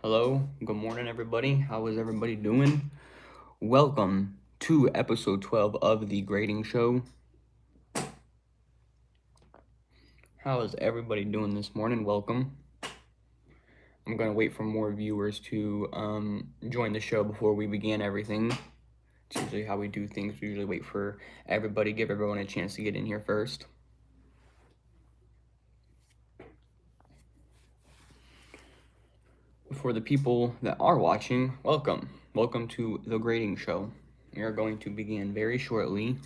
Hello, good morning, everybody. How is everybody doing? Welcome to episode 12 of the grading show. How is everybody doing this morning? Welcome. I'm going to wait for more viewers to join the show before we begin everything. It's usually how we do things. We usually wait for everybody, give everyone a chance to get in here first. For the people that are watching, welcome. Welcome to the grading show. We are going to begin very shortly.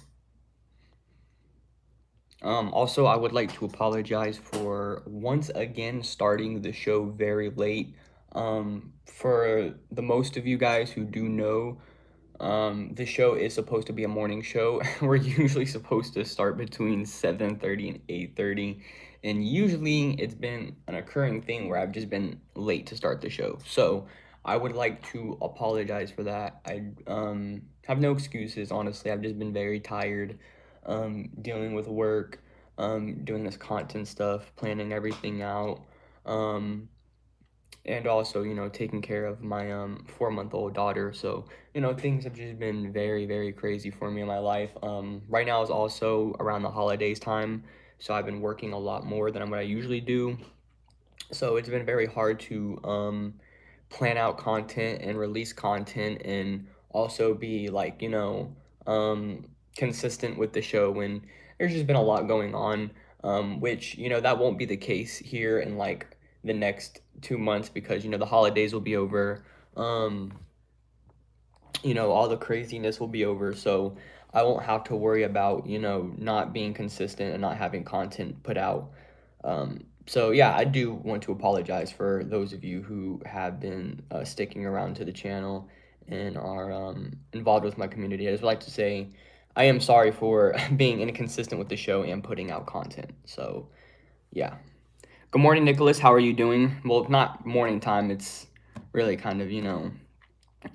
Also, I would like to apologize for once again starting the show very late. For the most of you guys who do know, the show is supposed to be a morning show. We're usually supposed to start between 7:30 and 8:30, and usually it's been an occurring thing where I've just been late to start the show. So I would like to apologize for that. I have no excuses, honestly. I've just been very tired, dealing with work, doing this content stuff, planning everything out. And also, taking care of my 4-month-old daughter. So, things have just been very, very crazy for me in my life. Right now is also around the holidays time, so I've been working a lot more than what I usually do. So it's been very hard to plan out content and release content and also be like, consistent with the show when there's just been a lot going on, which, that won't be the case here in like the next 2 months because, the holidays will be over. All the craziness will be over. So I won't have to worry about, not being consistent and not having content put out. So yeah, I do want to apologize for those of you who have been sticking around to the channel and are involved with my community. I just would like to say I am sorry for being inconsistent with the show and putting out content. So yeah. Good morning, Nicholas. How are you doing? Well, not morning time. It's really kind of,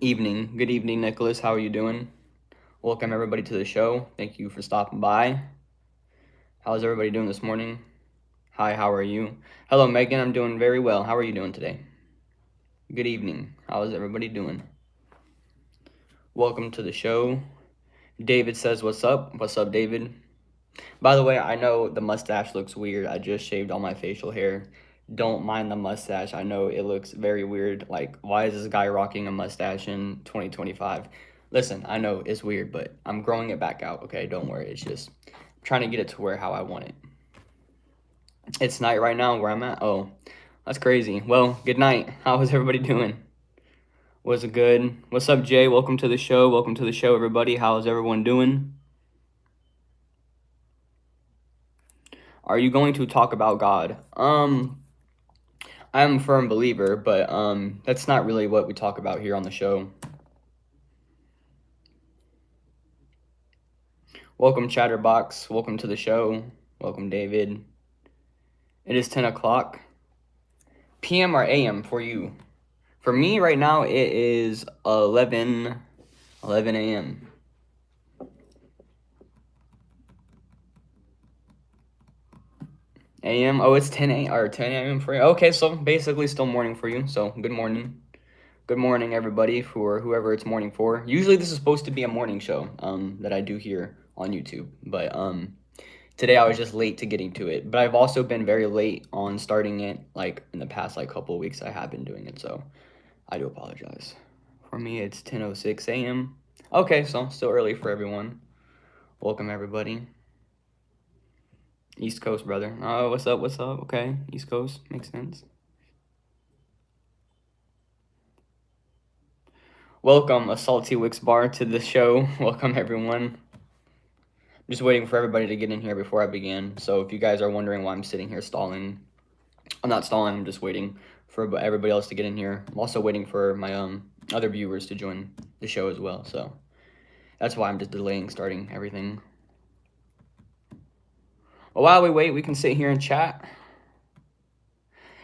evening. Good evening, Nicholas. How are you doing? Welcome everybody to the show. Thank you for stopping by. How's everybody doing this morning? Hi, how are you? Hello, Megan. I'm doing very well. How are you doing today? Good evening. How is everybody doing? Welcome to the show. David says, what's up? What's up, David? By the way, I know the mustache looks weird. I just shaved all my facial hair. Don't mind the mustache. I know it looks very weird. Like, why is this guy rocking a mustache in 2025? Listen, I know it's weird, but I'm growing it back out, okay? Don't worry. It's just trying to get it to where how I want it. It's night right now where I'm at. Oh, that's crazy. Well, good night. How is everybody doing? Was it good? What's up, Jay? Welcome to the show. Welcome to the show, everybody. How is everyone doing? Are you going to talk about God? I'm a firm believer, but that's not really what we talk about here on the show. Welcome, Chatterbox. Welcome to the show. Welcome, David. It is 10 o'clock. PM or AM for you? For me right now, it is 11 a.m. AM? Oh, it's 10 a.m. or 10 a.m. for you. Okay, so basically still morning for you. So good morning. Good morning, everybody, for whoever it's morning for. Usually this is supposed to be a morning show that I do here on YouTube, but today I was just late to getting to it. But I've also been very late on starting it, like in the past like couple of weeks I have been doing it, so I do apologize. For me, it's 10:06 a.m. Okay, so still early for everyone. Welcome, everybody. East Coast, brother. Oh, what's up? What's up? Okay, East Coast makes sense. Welcome, a Salty Wicks Bar, to the show. Welcome, everyone. I'm just waiting for everybody to get in here before I begin. So if you guys are wondering why I'm sitting here stalling, I'm not stalling. I'm just waiting for everybody else to get in here. I'm also waiting for my other viewers to join the show as well. So that's why I'm just delaying starting everything. Well, while we wait, we can sit here and chat.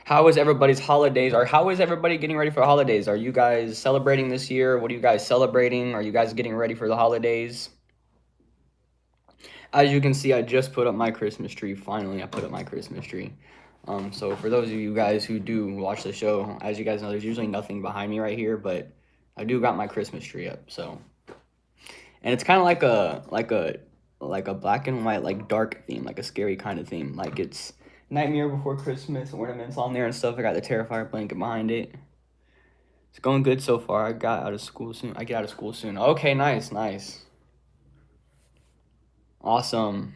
How is everybody's holidays? Or how is everybody getting ready for holidays? Are you guys celebrating this year? What are you guys celebrating? Are you guys getting ready for the holidays? As you can see, I just put up my Christmas tree. Finally, I put up my Christmas tree. So for those of you guys who do watch the show, as you guys know, there's usually nothing behind me right here, but I do got my Christmas tree up. So, and it's kind of like a black and white, like dark theme, like a scary kind of theme. Like it's Nightmare Before Christmas ornaments on there and stuff. I got the Terrifier blanket behind it. It's going good so far. I got out of school soon. I get out of school soon. Okay, nice, nice. Awesome.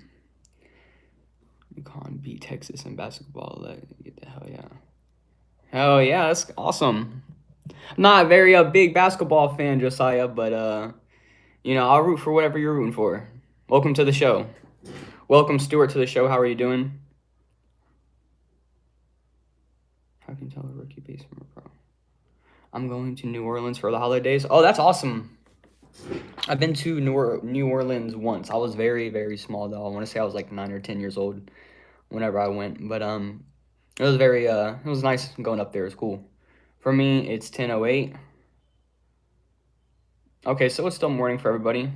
UConn beat Texas in basketball. Get the hell yeah. Hell yeah, that's awesome. Not very a big basketball fan, Josiah, but I'll root for whatever you're rooting for. Welcome to the show. Welcome, Stuart, to the show. How are you doing? How can you tell a rookie base from a pro? I'm going to New Orleans for the holidays. Oh, that's awesome. I've been to New Orleans once. I was very, very small though. I want to say I was like 9 or 10 years old whenever I went. But it was nice going up there. It's cool. For me, it's 10:08. Okay, so it's still morning for everybody.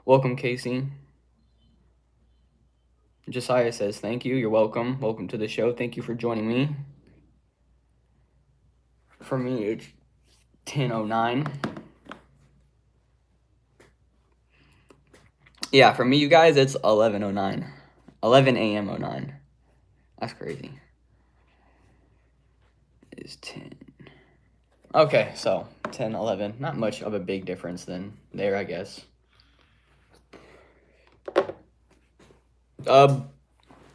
Welcome, Casey. Josiah says thank you. You're welcome. Welcome to the show. Thank you for joining me. For me, it's 10:09. Yeah, for me, you guys, it's 11:09. 11 a.m. 09. That's crazy. Is 10. Okay, so 10, 11. Not much of a big difference then there, I guess.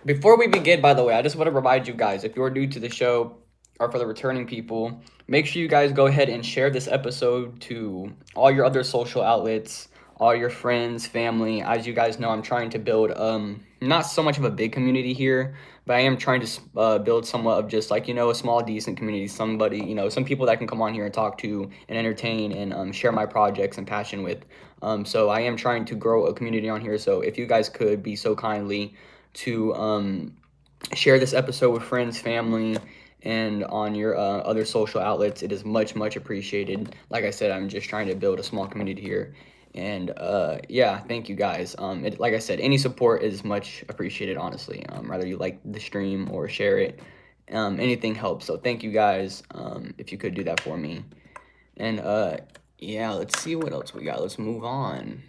Before we begin, by the way, I just want to remind you guys, if you're new to the show or for the returning people, make sure you guys go ahead and share this episode to all your other social outlets, all your friends, family. As you guys know, I'm trying to build not so much of a big community here, but I am trying to build somewhat of just like, a small, decent community. Somebody, some people that can come on here and talk to and entertain and share my projects and passion with. So I am trying to grow a community on here. So if you guys could be so kindly to share this episode with friends, family, and on your other social outlets, it is much, much appreciated. Like I said, I'm just trying to build a small community here. And yeah, thank you guys. Like I said, any support is much appreciated, honestly. Whether you like the stream or share it, anything helps. So thank you guys if you could do that for me. And yeah, let's see what else we got. Let's move on.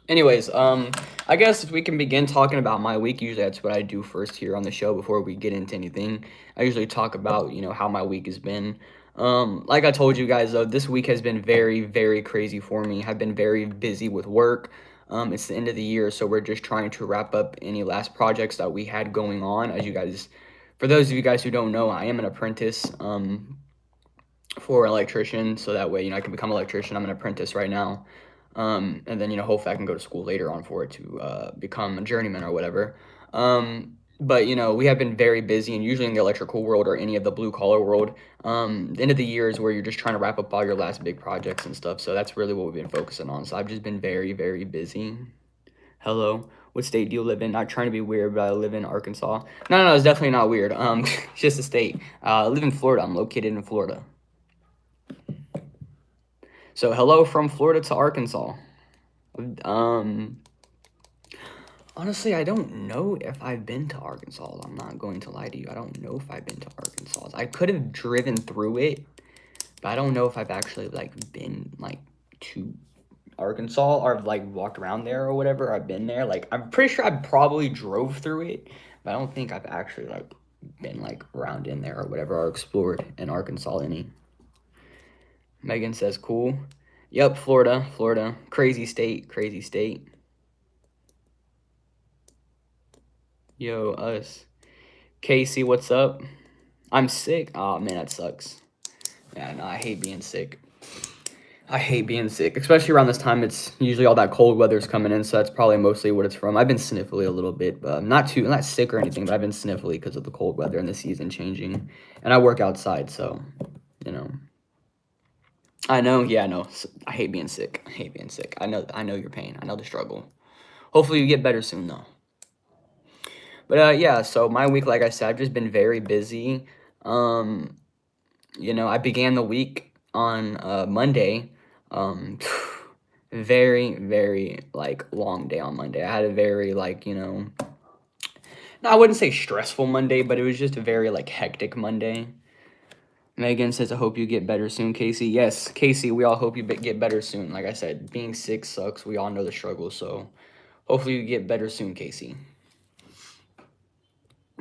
Anyways, I guess if we can begin talking about my week. Usually that's what I do first here on the show before we get into anything. I usually talk about, how my week has been. Like I told you guys, though, this week has been very, very crazy for me. I've been very busy with work. It's the end of the year, so we're just trying to wrap up any last projects that we had going on. For those of you guys who don't know, I am an apprentice for an electrician, so that way, I can become an electrician. I'm an apprentice right now. And then, hopefully I can go to school later on for it to become a journeyman or whatever. But, we have been very busy, and usually in the electrical world or any of the blue-collar world, the end of the year is where you're just trying to wrap up all your last big projects and stuff. So that's really what we've been focusing on. So I've just been very, very busy. Hello. What state do you live in? Not trying to be weird, but I live in Arkansas. No, it's definitely not weird. It's just a state. I live in Florida. I'm located in Florida. So hello from Florida to Arkansas. Honestly, I don't know if I've been to Arkansas. I'm not going to lie to you. I don't know if I've been to Arkansas. I could have driven through it, but I don't know if I've actually been to Arkansas or walked around there or whatever. I've been there. I'm pretty sure I probably drove through it, but I don't think I've actually been around in there or whatever or explored in Arkansas any. Megan says cool. Yep, Florida. Crazy state. Yo, us. Casey, what's up? I'm sick. Oh, man, that sucks. Yeah, no, I hate being sick. Especially around this time. It's usually all that cold weather's coming in, so that's probably mostly what it's from. I've been sniffly a little bit, but not sick or anything, but I've been sniffly because of the cold weather and the season changing. And I work outside, so, I know, yeah, no. I hate being sick. I know your pain. I know the struggle. Hopefully you get better soon, though. But yeah, so my week, like I said, I've just been very busy. I began the week on Monday. Very, very long day on Monday. I had a very No, I wouldn't say stressful Monday, but it was just a very like hectic Monday. Megan says, I hope you get better soon, Casey. Yes, Casey, we all hope you get better soon. Like I said, being sick sucks. We all know the struggle. So hopefully you get better soon, Casey.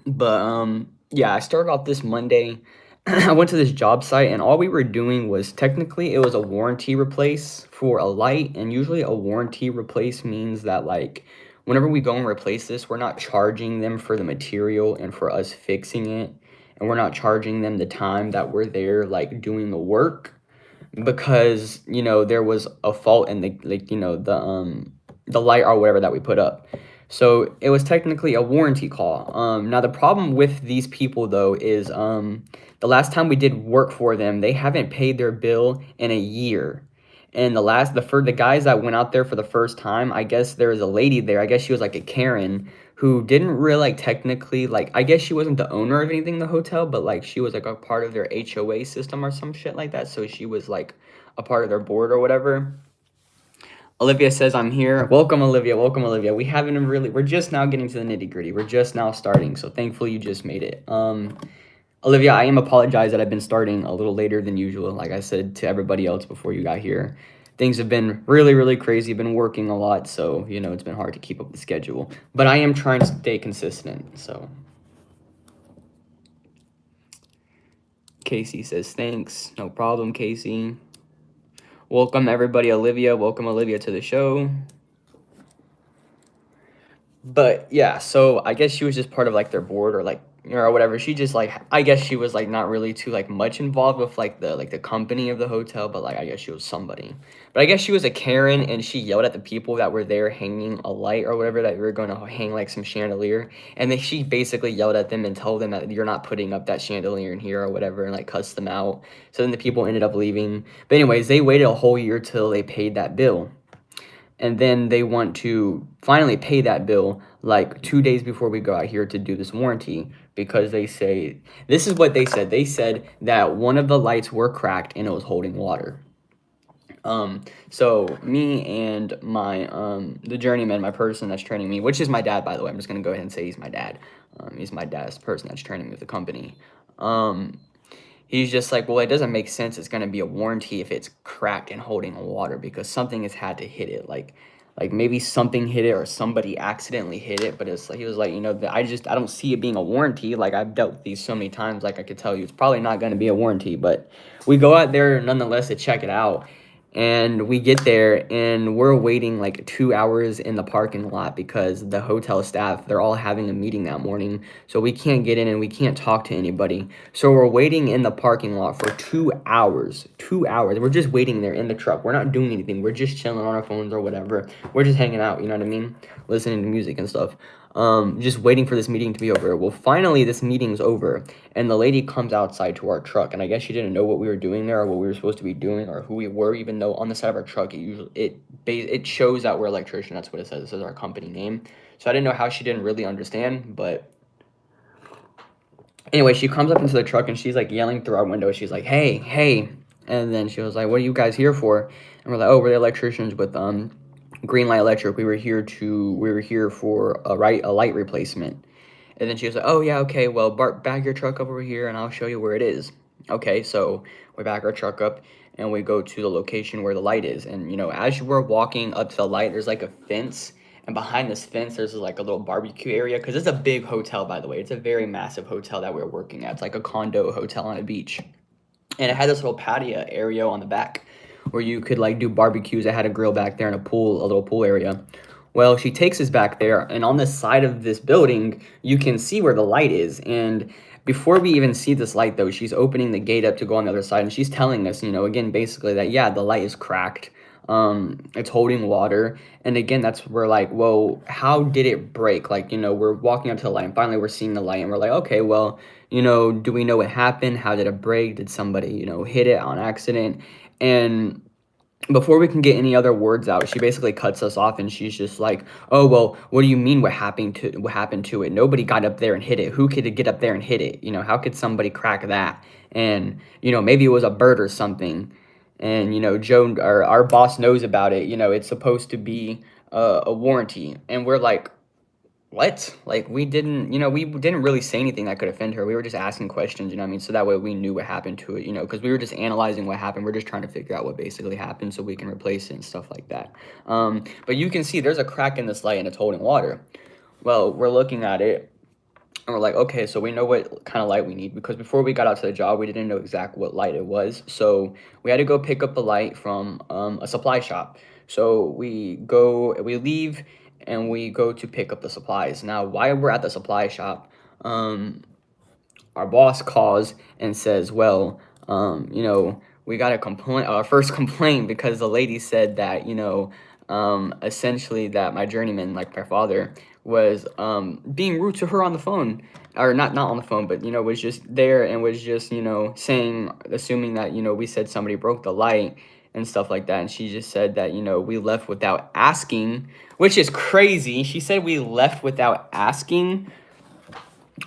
But yeah, I started off this Monday. I went to this job site and all we were doing was technically it was a warranty replace for a light, and usually a warranty replace means that like whenever we go and replace this, we're not charging them for the material and for us fixing it, and we're not charging them the time that we're there like doing the work, because there was a fault in the like the light or whatever that we put up. So it was technically a warranty call. Now the problem with these people though is the last time we did work for them, they haven't paid their bill in a year. And the guys that went out there for the first time, I guess there was a lady there. I guess she was like a Karen who didn't really like technically like, I guess she wasn't the owner of anything in the hotel, but like she was like a part of their HOA system or some shit like that. So she was like a part of their board or whatever. Olivia says I'm here. Welcome, Olivia. Welcome, Olivia. We're just now getting to the nitty gritty. We're just now starting. So thankfully you just made it. Olivia, I am apologize that I've been starting a little later than usual. Like I said to everybody else before you got here, things have been really, really crazy. Been working a lot, so it's been hard to keep up the schedule. But I am trying to stay consistent. So Casey says thanks. No problem, Casey. Welcome everybody, Olivia. Welcome Olivia to the show. But yeah, so I guess she was just part of like their board or like or whatever. She just like I guess she was like not really too like much involved with like the company of the hotel, but like I guess she was somebody. But I guess she was a Karen and she yelled at the people that were there hanging a light or whatever that we were going to hang like some chandelier, and then she basically yelled at them and told them that you're not putting up that chandelier in here or whatever, and like cussed them out. So then the people ended up leaving. But anyways, they waited a whole year till they paid that bill, and then they want to finally pay that bill like 2 days before we go out here to do this warranty, because they say this is what they said that one of the lights were cracked and it was holding water. So me and my the journeyman, my person that's training me, which is my dad, by the way, I'm just gonna go ahead and say he's my dad. He's my dad's person that's training me with the company. He's just like, well, it doesn't make sense. It's going to be a warranty if it's cracked and holding water, because something has had to hit it. Like maybe something hit it or somebody accidentally hit it. But it's like, he was like, I don't see it being a warranty. Like I've dealt with these so many times. Like I could tell you, it's probably not going to be a warranty. But we go out there nonetheless to check it out. And we get there and we're waiting like 2 hours in the parking lot because the hotel staff, they're all having a meeting that morning. So we can't get in and we can't talk to anybody. So we're waiting in the parking lot for 2 hours. 2 hours. We're just waiting there in the truck. We're not doing anything. We're just chilling on our phones or whatever. We're just hanging out, you know what I mean? Listening to music and stuff. Just waiting for this meeting to be over. Well, finally, this meeting's over, and the lady comes outside to our truck, and I guess she didn't know what we were doing there or what we were supposed to be doing or who we were, even though on the side of our truck it shows that we're electrician. That's what it says. It says our company name. So I didn't know how she didn't really understand, but anyway, she comes up into the truck and she's like yelling through our window. She's like, "Hey, hey!" And then she was like, "What are you guys here for?" And we're like, "Oh, we're the electricians with Greenlight Electric. We were here for a light replacement." And then she was like, "Oh yeah, okay. Well, back your truck up over here, and I'll show you where it is." Okay, so we back our truck up, and we go to the location where the light is. And as we're walking up to the light, there's like a fence, and behind this fence, there's like a little barbecue area, because it's a big hotel, by the way. It's a very massive hotel that we're working at. It's like a condo hotel on a beach, and it had this little patio area on the back where you could like do barbecues. It had a grill back there and a little pool area. Well, she takes us back there, and on the side of this building, you can see where the light is. And before we even see this light, though, she's opening the gate up to go on the other side, and she's telling us, again, basically that, yeah, the light is cracked. It's holding water. And again, that's where like, well, how did it break? Like, we're walking up to the light, and finally we're seeing the light, and we're like, okay, well, do we know what happened? How did it break? Did somebody, hit it on accident? And before we can get any other words out, she basically cuts us off, and she's just like, "Oh well, what do you mean? What happened to it? Nobody got up there and hit it. Who could get up there and hit it? How could somebody crack that? And maybe it was a bird or something. And Joe, or our boss, knows about it. It's supposed to be a warranty." And we're like, what? Like, we didn't really say anything that could offend her. We were just asking questions, you know what I mean? So that way we knew what happened to it, because we were just analyzing what happened. We're just trying to figure out what basically happened so we can replace it and stuff like that. But you can see there's a crack in this light and it's holding water. Well, we're looking at it and we're like, okay, so we know what kind of light we need, because before we got out to the job, we didn't know exactly what light it was. So we had to go pick up the light from a supply shop. So we leave and we go to pick up the supplies. Now, while we're at the supply shop, um, our boss calls and says, well, we got a complaint, our first complaint, because the lady said that, essentially that my journeyman, like my father, was being rude to her on the phone, or not on the phone, but was just there and was just saying, assuming that we said somebody broke the light and stuff like that, and she just said that we left without asking, which is crazy. She said we left without asking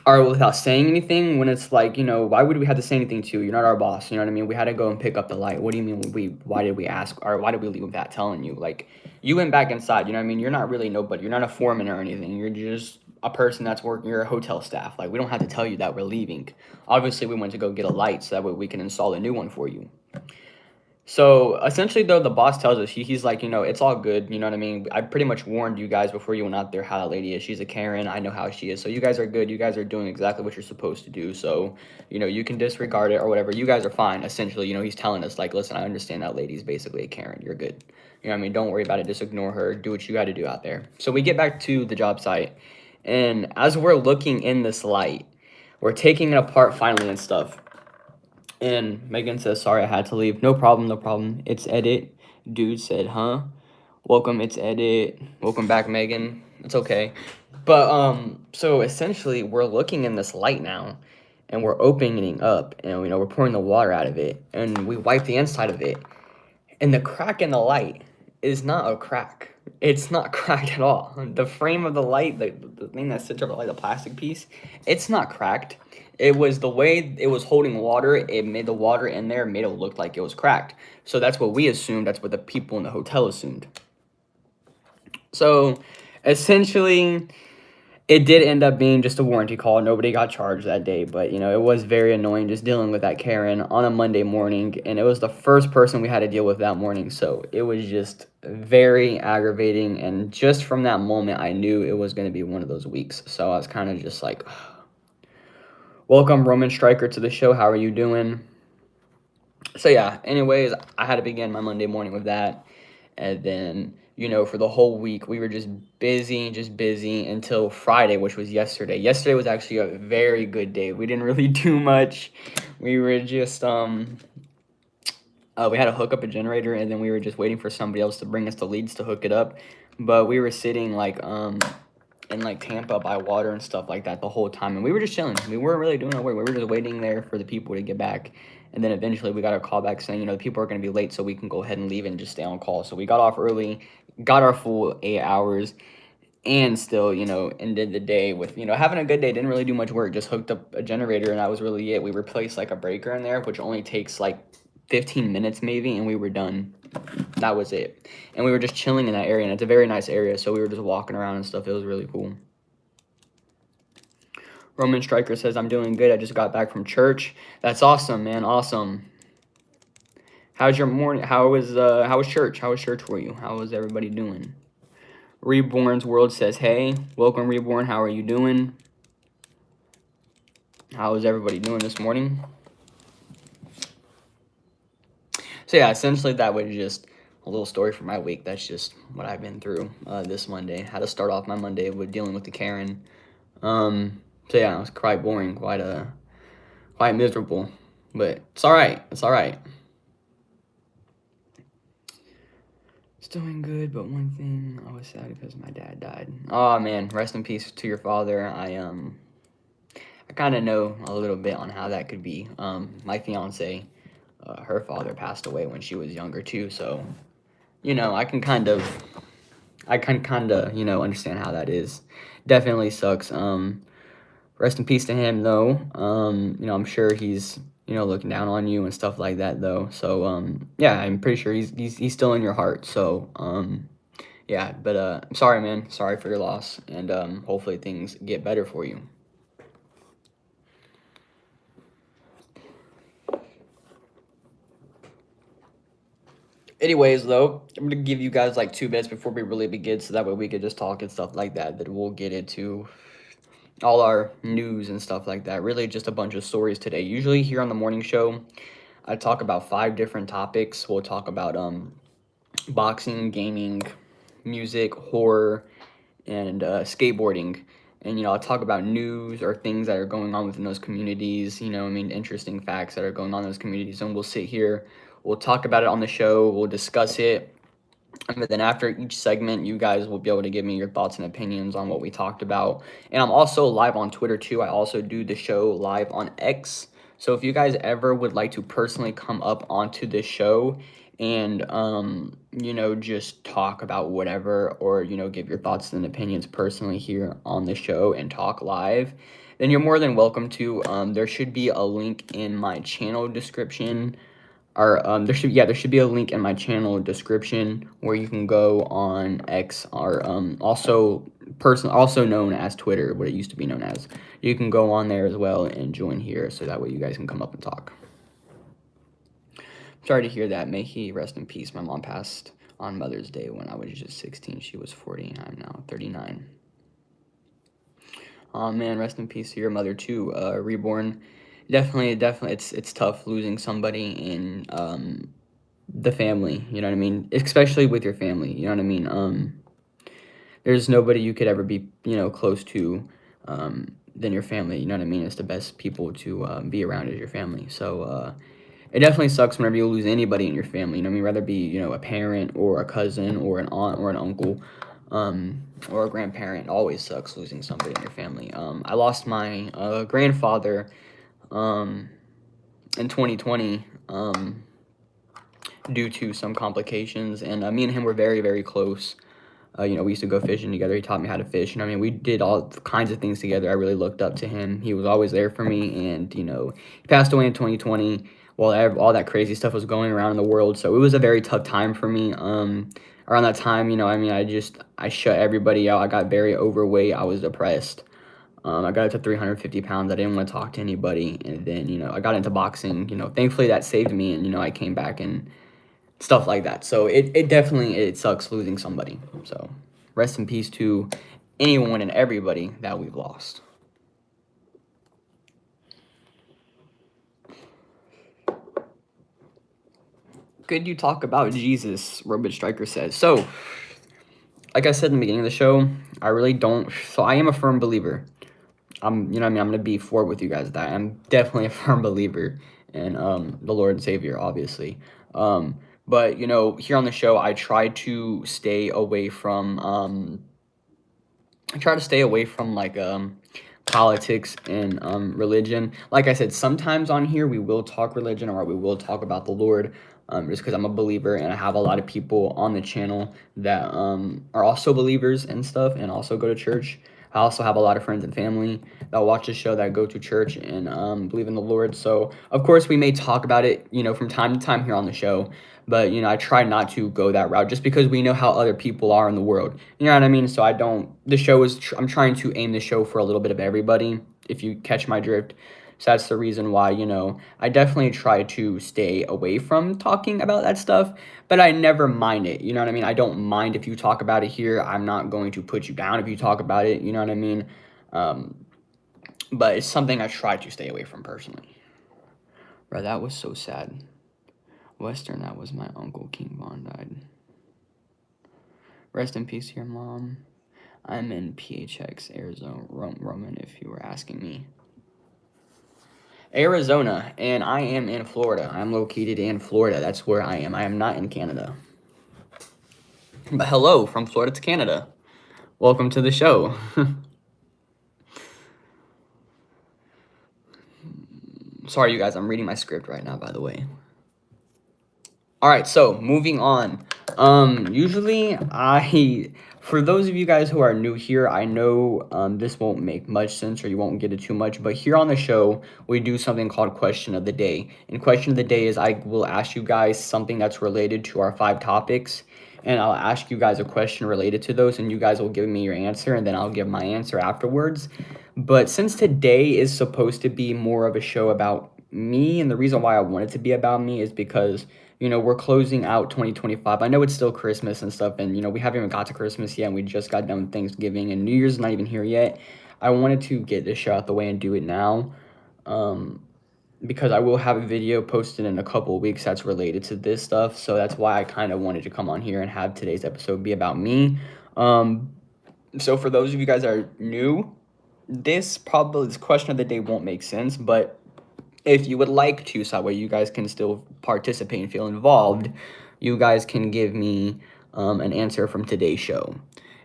or without saying anything, when it's like, why would we have to say anything to you? You're not our boss, you know what I mean? We had to go and pick up the light. What do you mean why did we ask, or why did we leave without telling you? Like, you went back inside, you know what I mean? You're not really nobody. You're not a foreman or anything. You're just a person that's working, you're a hotel staff. Like, we don't have to tell you that we're leaving. Obviously, we went to go get a light so that way we can install a new one for you. So essentially, though, the boss tells us, he's like, it's all good. You know what I mean? I pretty much warned you guys before you went out there how that lady is. She's a Karen. I know how she is. So you guys are good. You guys are doing exactly what you're supposed to do. So, you can disregard it or whatever. You guys are fine. Essentially, he's telling us, like, listen, I understand that lady's basically a Karen. You're good. You know what I mean? Don't worry about it. Just ignore her. Do what you got to do out there. So we get back to the job site. And as we're looking in this light, we're taking it apart finally and stuff. And Megan says, sorry, I had to leave. No problem, no problem. It's Edit. Dude said, huh? Welcome, it's Edit. Welcome back, Megan. It's okay. But so essentially we're looking in this light now and we're opening up and we're pouring the water out of it and we wipe the inside of it. And the crack in the light is not a crack. It's not cracked at all. The frame of the light, the thing that sits over the light, the plastic piece, it's not cracked. It was the way it was holding water. It made the water in there, made it look like it was cracked. So that's what we assumed. That's what the people in the hotel assumed. So essentially, it did end up being just a warranty call. Nobody got charged that day, but it was very annoying just dealing with that Karen on a Monday morning, and it was the first person we had to deal with that morning. So it was just very aggravating, and just from that moment, I knew it was going to be one of those weeks. So I was kind of just like, welcome, Roman Striker, to the show. How are you doing? So yeah, anyways, I had to begin my Monday morning with that. And then, for the whole week, we were just busy until Friday, which was yesterday. Yesterday was actually a very good day. We didn't really do much. We were just, we had to hook up a generator, and then we were just waiting for somebody else to bring us the leads to hook it up. But we were sitting, like, in, like, Tampa by water and stuff like that the whole time. And we were just chilling. We weren't really doing our work. We were just waiting there for the people to get back. And then eventually we got a call back saying, the people are going to be late, so we can go ahead and leave and just stay on call. So we got off early, got our full 8 hours, and still, ended the day with, having a good day. Didn't really do much work. Just hooked up a generator, and that was really it. We replaced, like, a breaker in there, which only takes, like, 15 minutes maybe, and we were done. That was it. And we were just chilling in that area, and it's a very nice area, so we were just walking around and stuff. It was really cool. Roman Striker says, I'm doing good. I just got back from church. That's awesome, man. Awesome. How's your morning? How was church? How was church for you? How was everybody doing? Reborn's World says, hey, welcome, Reborn. How are you doing? How is everybody doing this morning? So yeah, essentially that was just a little story for my week. That's just what I've been through this Monday. Had to start off my Monday with dealing with the Karen. So yeah, it was quite boring, quite miserable, but it's all right. It's all right. It's doing good, but one thing, I was sad because my dad died. Oh man, rest in peace to your father. I kind of know a little bit on how that could be. My fiance, her father passed away when she was younger too, so I can kind of, understand how that is. Definitely sucks. Rest in peace to him, though. I'm sure he's, looking down on you and stuff like that, though. So, yeah, I'm pretty sure he's still in your heart. So, yeah, but I'm sorry, man. Sorry for your loss, and hopefully things get better for you. Anyways, though, I'm gonna give you guys like 2 minutes before we really begin, so that way we could just talk and stuff like that. Then we'll get into all our news and stuff like that. Really, just a bunch of stories today. Usually here on the morning show, I talk about 5 different topics. We'll talk about boxing, gaming, music, horror, and skateboarding. And I'll talk about news or things that are going on within those communities. Interesting facts that are going on in those communities. And we'll sit here, we'll talk about it on the show, we'll discuss it. But then after each segment, you guys will be able to give me your thoughts and opinions on what we talked about. And I'm also live on Twitter too. I also do the show live on X. So if you guys ever would like to personally come up onto the show and just talk about whatever, or give your thoughts and opinions personally here on the show and talk live, then you're more than welcome to. There should be a link in my channel description, or there should be a link in my channel description where you can go on X, or also known as Twitter, what it used to be known as. You can go on there as well and join here, so that way you guys can come up and talk. Sorry to hear that. May he rest in peace. My mom passed on Mother's Day when I was just 16. She was 40. I'm now 39. Oh man, rest in peace to your mother too. Reborn. Definitely, it's tough losing somebody in the family. You know what I mean? Especially with your family. You know what I mean? There's nobody you could ever be close to than your family. You know what I mean? It's the best people to be around is your family. So it definitely sucks whenever you lose anybody in your family. You know what I mean? Rather be a parent or a cousin or an aunt or an uncle. Or a grandparent. It always sucks losing somebody in your family. I lost my grandfather in 2020 due to some complications, and me and him were very, very close. We used to go fishing together. He taught me how to fish. We did all kinds of things together. I really looked up to him. He was always there for me, and he passed away in 2020 while all that crazy stuff was going around in the world. So it was a very tough time for me. Around that time, I shut everybody out. I got very overweight. I was depressed. I got up to 350 pounds. I didn't want to talk to anybody, and then I got into boxing. Thankfully that saved me, and I came back and stuff like that. So it definitely it sucks losing somebody. So rest in peace to anyone and everybody that we've lost. Could you talk about Jesus? Robot Striker says. So, like I said in the beginning of the show, I really don't. So I am a firm believer. I'm gonna be forward with you guys that I'm definitely a firm believer in the Lord and Savior, obviously. But here on the show, I try to stay away from like politics and religion. Like I said, sometimes on here we will talk religion, or we will talk about the Lord, just because I'm a believer and I have a lot of people on the channel that are also believers and stuff and also go to church. I also have a lot of friends and family that watch the show that go to church and believe in the Lord. So of course we may talk about it, from time to time here on the show. But I try not to go that route, just because we know how other people are in the world. You know what I mean? So I don't. The show is. I'm trying to aim the show for a little bit of everybody, if you catch my drift. So that's the reason why I definitely try to stay away from talking about that stuff. But I never mind it. You know what I mean? I don't mind if you talk about it here. I'm not going to put you down if you talk about it. You know what I mean? But it's something I try to stay away from personally. Bro, that was so sad. Western, that was my uncle. King Von died. Rest in peace to your mom. I'm in PHX, Arizona, Roman, if you were asking me. Arizona, and I am in Florida. I'm located in Florida. That's where I am. I am not in Canada. But hello from Florida to Canada. Welcome to the show. Sorry, you guys. I'm reading my script right now, by the way. All right, so moving on. Usually for those of you guys who are new here, I know this won't make much sense or you won't get it too much, but here on the show, we do something called Question of the Day. And Question of the Day is I will ask you guys something that's related to our 5 topics, and I'll ask you guys a question related to those, and you guys will give me your answer, and then I'll give my answer afterwards. But since today is supposed to be more of a show about me, and the reason why I want it to be about me is because we're closing out 2025. I know it's still Christmas and stuff, and we haven't even got to Christmas yet, and we just got done with Thanksgiving, and New Year's not even here yet. I wanted to get this show out the way and do it now, um, because I will have a video posted in a couple of weeks that's related to this stuff. So that's why I kind of wanted to come on here and have today's episode be about me. Um, so for those of you guys that are new, this question of the day won't make sense, but if you would like to, so that way you guys can still participate and feel involved, you guys can give me an answer from today's show.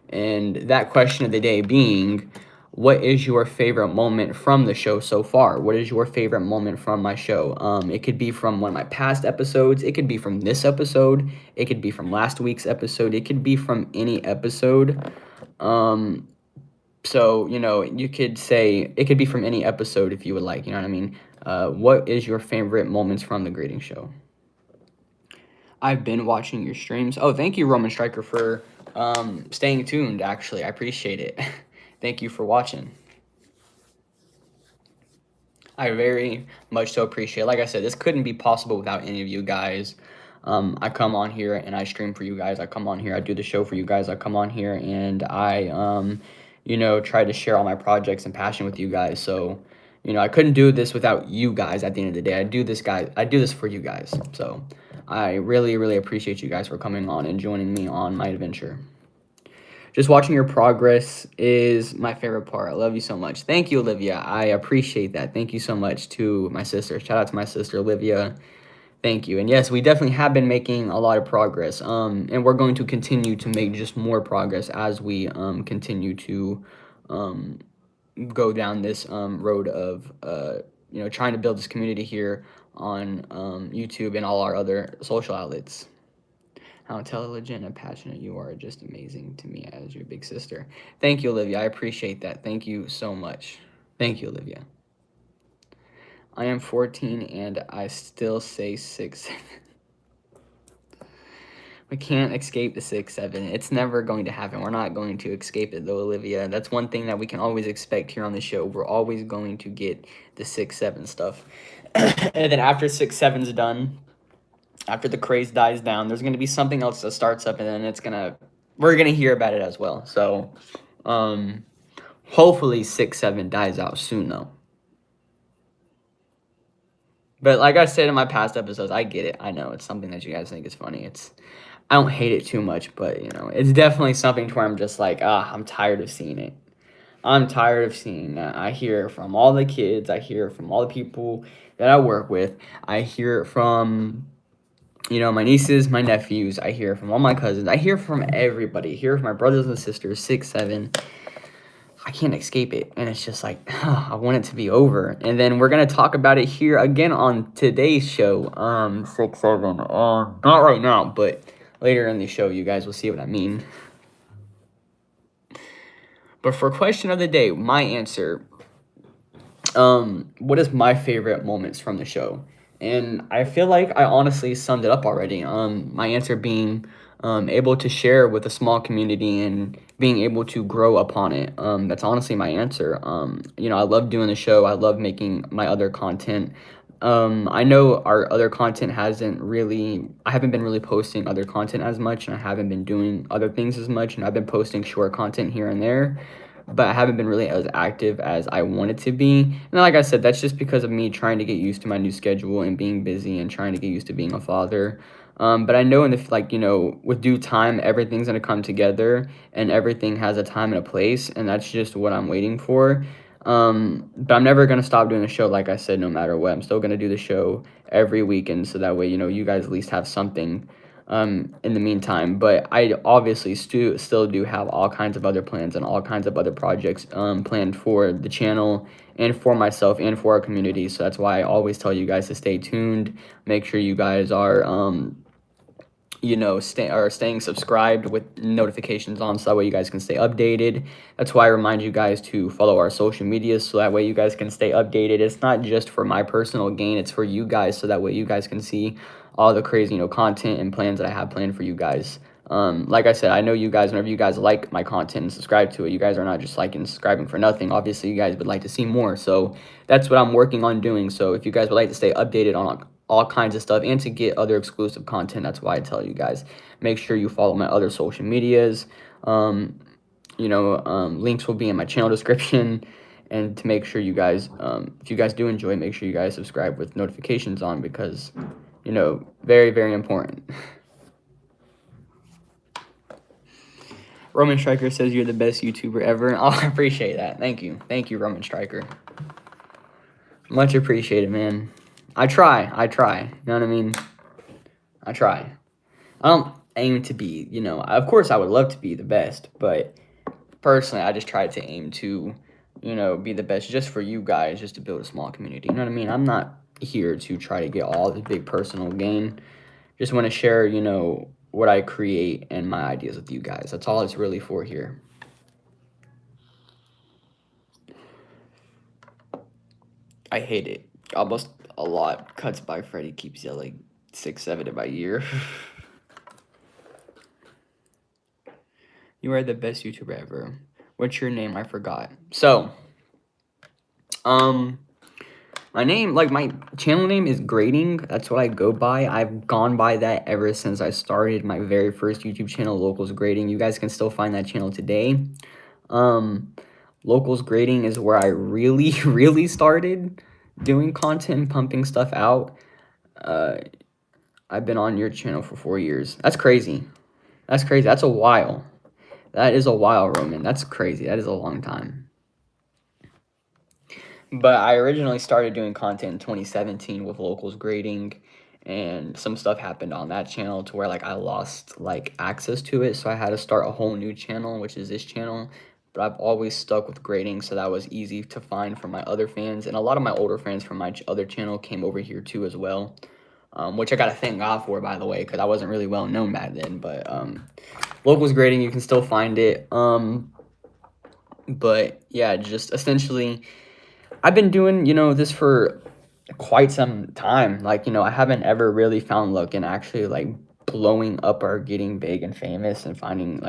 And that question of the day being, what is your favorite moment from the show so far? What is your favorite moment from my show? It could be from one of my past episodes. It could be from this episode. It could be from last week's episode. It could be from any episode. So, you could say it could be from any episode if you would like, you know what I mean? What is your favorite moments from the grading show? I've been watching your streams. Oh, thank you, Roman Striker, for staying tuned, actually. I appreciate it. Thank you for watching. I very much so appreciate it. Like I said, this couldn't be possible without any of you guys. I come on here and I stream for you guys. I come on here, I do the show for you guys. I come on here and I, try to share all my projects and passion with you guys. So, I couldn't do this without you guys at the end of the day. I do this for you guys. So I really, really appreciate you guys for coming on and joining me on my adventure. Just watching your progress is my favorite part. I love you so much. Thank you, Olivia. I appreciate that. Thank you so much to my sister. Shout out to my sister, Olivia. Thank you. And yes, we definitely have been making a lot of progress. And we're going to continue to make just more progress as we continue to go down this road of trying to build this community here on YouTube and all our other social outlets. How intelligent and passionate you are, just amazing to me as your big sister. Thank you, Olivia. I appreciate that. Thank you so much. Thank you, Olivia. I am 14 and I still say 6, 7. We can't escape the 6, 7. It's never going to happen. We're not going to escape it, though, Olivia. That's one thing that we can always expect here on the show. We're always going to get the 6, 7 stuff. And then after 6, 7's done, after the craze dies down, there's going to be something else that starts up, and then we're going to hear about it as well. So, hopefully 6, 7 dies out soon, though. But like I said in my past episodes, I get it. I know it's something that you guys think is funny. I don't hate it too much, but it's definitely something to where I'm just like, I'm tired of seeing it. I'm tired of seeing that. I hear it from all the kids. I hear it from all the people that I work with. I hear it from my nieces, my nephews. I hear it from all my cousins. I hear from everybody. I hear it from my brothers and sisters, 6, 7. I can't escape it. And it's just like, I want it to be over. And then we're going to talk about it here again on today's show, 6, 7. Not right now, but later in the show, you guys will see what I mean. But for question of the day, my answer, what is my favorite moments from the show? And I feel like I honestly summed it up already. My answer being able to share with a small community and being able to grow upon it. That's honestly my answer. I love doing the show. I love making my other content. I know our other content I haven't been really posting other content as much, and I haven't been doing other things as much, and I've been posting short content here and there, but I haven't been really as active as I wanted to be. And like I said, that's just because of me trying to get used to my new schedule and being busy and trying to get used to being a father. But I know with due time, everything's gonna come together and everything has a time and a place, and that's just what I'm waiting for. But I'm never gonna stop doing the show, like I said, no matter what. I'm still gonna do the show every weekend, so that way, you guys at least have something in the meantime. But I obviously still do have all kinds of other plans and all kinds of other projects planned for the channel and for myself and for our community. So that's why I always tell you guys to stay tuned. Make sure you guys are staying subscribed with notifications on, so that way you guys can stay updated. That's why I remind you guys to follow our social media, so that way you guys can stay updated. It's not just for my personal gain, it's for you guys, so that way you guys can see all the crazy content and plans that I have planned for you guys. Like I said, I know you guys, whenever you guys like my content and subscribe to it, you guys are not just liking and subscribing for nothing. Obviously, you guys would like to see more, so that's what I'm working on doing. So if you guys would like to stay updated on all kinds of stuff and to get other exclusive content, that's why I tell you guys, make sure you follow my other social medias. Links will be in my channel description. And to make sure you guys, if you guys do enjoy, make sure you guys subscribe with notifications on, because very, very important. Roman Striker says you're the best YouTuber ever. Oh, I appreciate that. Thank you, Roman Striker. Much appreciated, man. I try. You know what I mean? I try. I don't aim to be, of course I would love to be the best, but personally I just try to aim to, be the best just for you guys, just to build a small community. You know what I mean? I'm not here to try to get all the big personal gain. Just want to share, what I create and my ideas with you guys. That's all it's really for here. I hate it. Almost a lot. Cuts by Freddy keeps yelling 6-7 in my ear. You are the best YouTuber ever. What's your name? I forgot. So, my name, my channel name is Grading. That's what I go by. I've gone by that ever since I started my very first YouTube channel, Locals Grading. You guys can still find that channel today. Locals Grading is where I really, really started doing content and pumping stuff out. I've been on your channel for 4 years. That's crazy. That's crazy. That's a while. That is a while, Roman. That's crazy. That is a long time. But I originally started doing content in 2017 with Locals Grading, and some stuff happened on that channel to where I lost access to it, so I had to start a whole new channel, which is this channel. But I've always stuck with grading, so that was easy to find for my other fans, and a lot of my older fans from my other channel came over here too as well, which I gotta thank God for, by the way, because I wasn't really well known back then. But Locals Grading, you can still find it. But yeah, just essentially, I've been doing, this for quite some time. I haven't ever really found luck in actually, blowing up or getting big and famous and finding,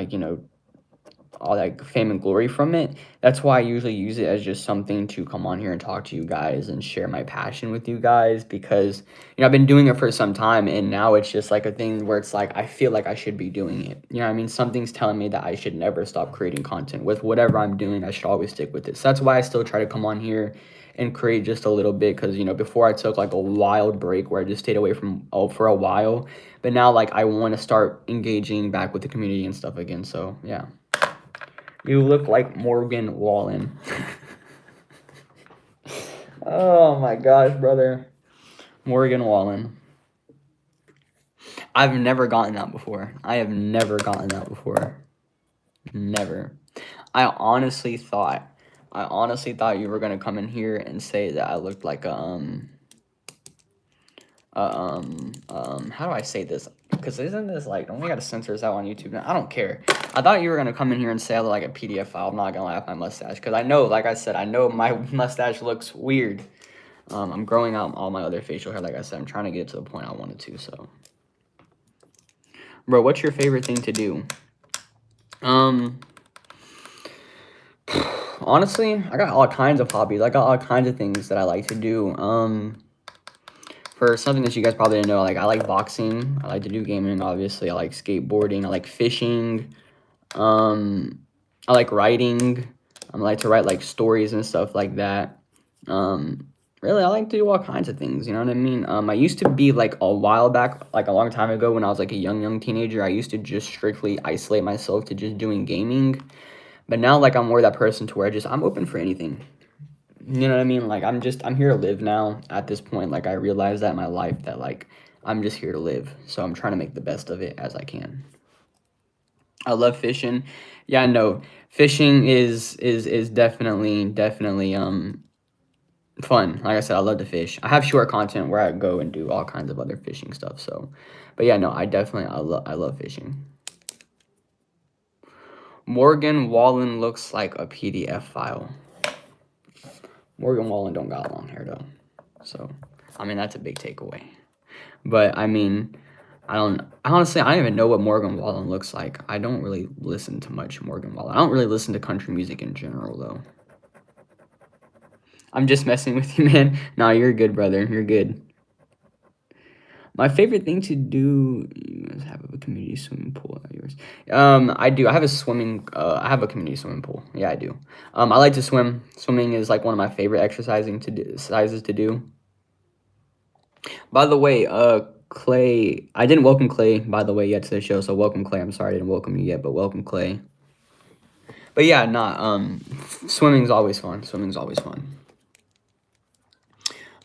all that fame and glory from it. That's why I usually use it as just something to come on here and talk to you guys and share my passion with you guys, because I've been doing it for some time, and now it's just a thing where it's I feel like I should be doing it. You know what I mean? Something's telling me that I should never stop creating content. With whatever I'm doing, I should always stick with it. So that's why I still try to come on here and create just a little bit, because before I took a wild break where I just stayed away from for a while, but now I want to start engaging back with the community and stuff again. So yeah. You look like Morgan Wallen. Oh my gosh, brother. Morgan Wallen. I've never gotten that before. I have never gotten that before. Never. I honestly thought you were gonna come in here and say that I looked like how do I say this? Because isn't this don't we gotta censor this out on YouTube now? I don't care. I thought you were gonna come in here and say I look like a PDF file. I'm not gonna laugh at my mustache, because I know, like I said, I know my mustache looks weird. I'm growing out all my other facial hair. Like I said, I'm trying to get to the point I wanted to. So, bro, what's your favorite thing to do? Honestly, I got all kinds of hobbies. I got all kinds of things that I like to do. For something that you guys probably didn't know, I like boxing. I like to do gaming, obviously. I like skateboarding. I like fishing. I like writing. I like to write stories and stuff like that. Really, I like to do all kinds of things. You know what I mean? I used to be a while back, a long time ago, when I was a young teenager, I used to just strictly isolate myself to just doing gaming. But now I'm more that person to where I'm open for anything. You know what I mean? I'm here to live now at this point. I realize that in my life that I'm just here to live. So I'm trying to make the best of it as I can. I love fishing. Yeah, no, fishing is definitely fun. Like I said, I love to fish. I have short content where I go and do all kinds of other fishing stuff. So, but yeah, no, I love fishing. Morgan Wallen looks like a PDF file. Morgan Wallen don't got long hair though, so I mean that's a big takeaway. But I mean, honestly, I don't even know what Morgan Wallen looks like. I don't really listen to much Morgan Wallen. I don't really listen to country music in general though. I'm just messing with you, man. No, you're good, brother. You're good. My favorite thing to do is have a community swimming pool. Yours? I do. I have a swimming. I have a community swimming pool. Yeah, I do. I like to swim. Swimming is like one of my favorite exercises to do. By the way, Clay. I didn't welcome Clay, by the way, yet to the show. So welcome, Clay. I'm sorry I didn't welcome you yet, but welcome, Clay. But yeah, not. Swimming's always fun. Swimming's always fun.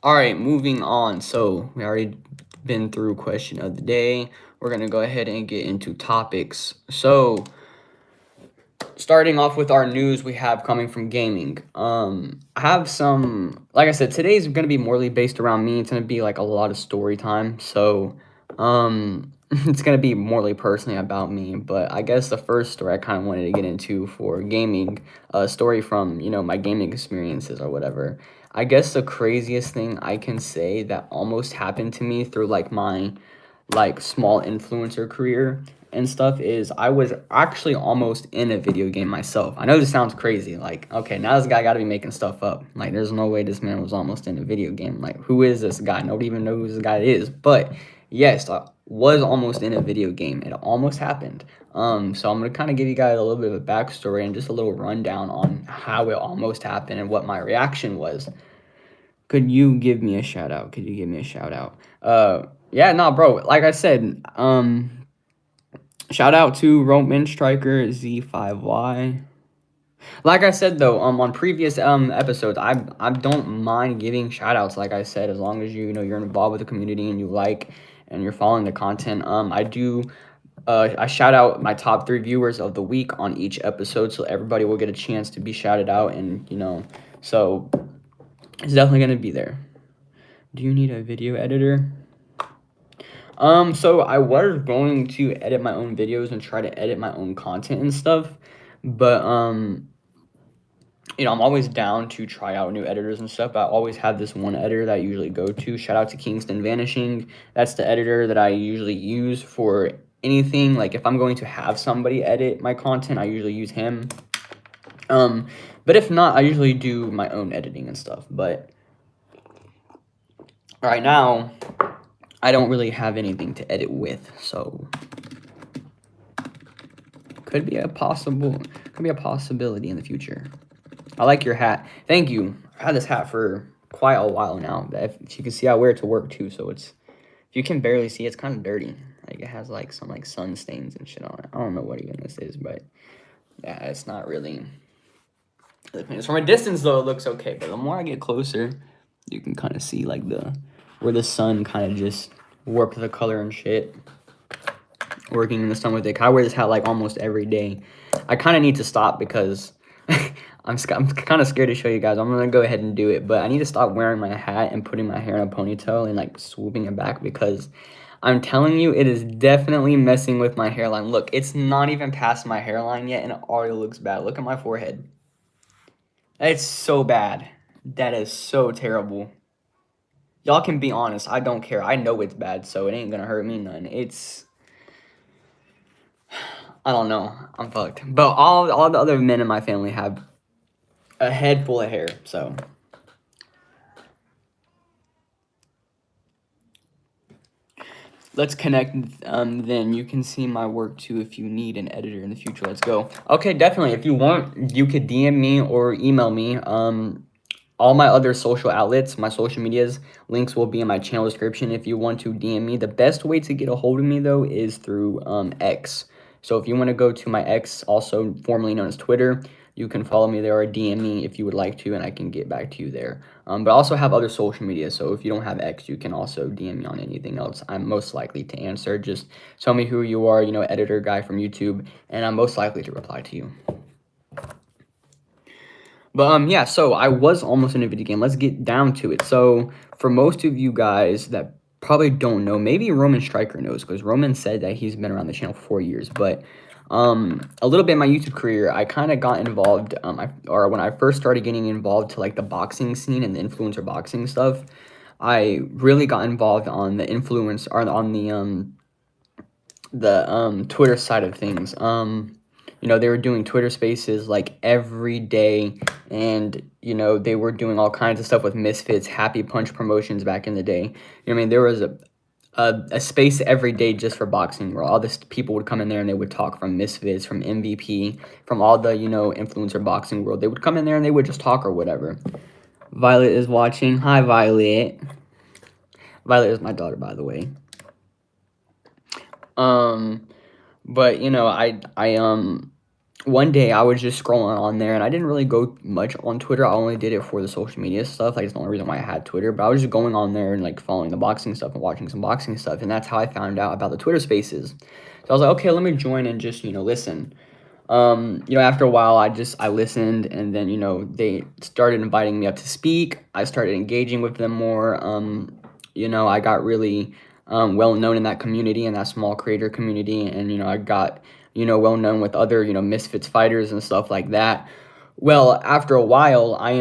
All right, moving on. So we already been through question of the day. We're gonna go ahead and get into topics. So starting off with our news we have coming from gaming. I have some, like I said, today's gonna be morely based around me. It's gonna be like a lot of story time. So it's gonna be morely personally about me. But I guess the first story I kind of wanted to get into for gaming, a story from, you know, my gaming experiences or whatever. I guess the craziest thing I can say that almost happened to me through like my like small influencer career and stuff is I was actually almost in a video game myself. I know this sounds crazy. Like, okay, now this guy got to be making stuff up. Like, there's no way this man was almost in a video game. Like, who is this guy? Nobody even knows who this guy is. But yes, I was almost in a video game. It almost happened. So I'm gonna kind of give you guys a little bit of a backstory and just a little rundown on how it almost happened and what my reaction was. Could you give me a shout out? Could you give me a shout out? Yeah, no, bro. Like I said, shout out to Roman Striker Z5Y. Like I said though, on previous episodes, I don't mind giving shout outs, like I said, as long as you know you're involved with the community and you like and you're following the content. I shout out my top 3 viewers of the week on each episode, so everybody will get a chance to be shouted out, and you know, so it's definitely gonna be there. Do you need a video editor? So I was going to edit my own videos and try to edit my own content and stuff, but you know, I'm always down to try out new editors and stuff. I always have this one editor that I usually go to. Shout out to Kingston Vanishing. That's the editor that I usually use for anything. Like if I'm going to have somebody edit my content, I usually use him. But if not, I usually do my own editing and stuff. But right now, I don't really have anything to edit with, so could be a possibility in the future. I like your hat. Thank you. I've had this hat for quite a while now. If you can see, I wear it to work too, so it's, if you can barely see, it's kind of dirty. Like it has like some like sun stains and shit on it. I don't know what even this is, but yeah, it's not really. From a distance though, it looks okay, but the more I get closer, you can kind of see like where the sun kind of just warped the color and shit. Working in the sun with it. I wear this hat like almost every day. I kind of need to stop because I'm kind of scared to show you guys. I'm gonna go ahead and do it, but I need to stop wearing my hat and putting my hair in a ponytail and like swooping it back because I'm telling you, it is definitely messing with my hairline. Look, it's not even past my hairline yet, and it already looks bad. Look at my forehead. It's so bad. That is so terrible. Y'all can be honest. I don't care. I know it's bad, so it ain't gonna hurt me none. I don't know. I'm fucked. But all the other men in my family have a head full of hair, so. Let's connect, then you can see my work too if you need an editor in the future. Let's go. Okay, definitely. If you want, you could DM me or email me. All my other social outlets, my social medias, links will be in my channel description if you want to DM me. The best way to get a hold of me, though, is through X. So if you want to go to my X, also formerly known as Twitter, you can follow me there or DM me if you would like to, and I can get back to you there. But I also have other social media, so if you don't have X, you can also DM me on anything else. I'm most likely to answer. Just tell me who you are, you know, editor guy from YouTube, and I'm most likely to reply to you. But yeah, so I was almost in a video game. Let's get down to it. So for most of you guys that probably don't know, maybe Roman Striker knows because Roman said that he's been around the channel for 4 years. But a little bit in my YouTube career, I kind of got involved. Or when I first started getting involved to like the boxing scene and the influencer boxing stuff, I really got involved on the influence or on the Twitter side of things. They were doing Twitter Spaces like every day, and they were doing all kinds of stuff with Misfits, Happy Punch promotions back in the day. I mean, there was a space every day just for boxing where all this people would come in there and they would talk from Misfits, from MVP, from all the influencer boxing world. They would come in there and they would just talk or whatever. Violet is watching. Hi, Violet. Violet is my daughter, by the way. But one day I was just scrolling on there and I didn't really go much on Twitter. I only did it for the social media stuff. Like, it's the only reason why I had Twitter. But I was just going on there and like following the boxing stuff and watching some boxing stuff. And that's how I found out about the Twitter Spaces. So I was like, okay, let me join and just listen. After a while, I listened, and then they started inviting me up to speak. I started engaging with them more. I got really well known in that community, in that small creator community, and I got well known with other Misfits fighters and stuff like that. Well, after a while, I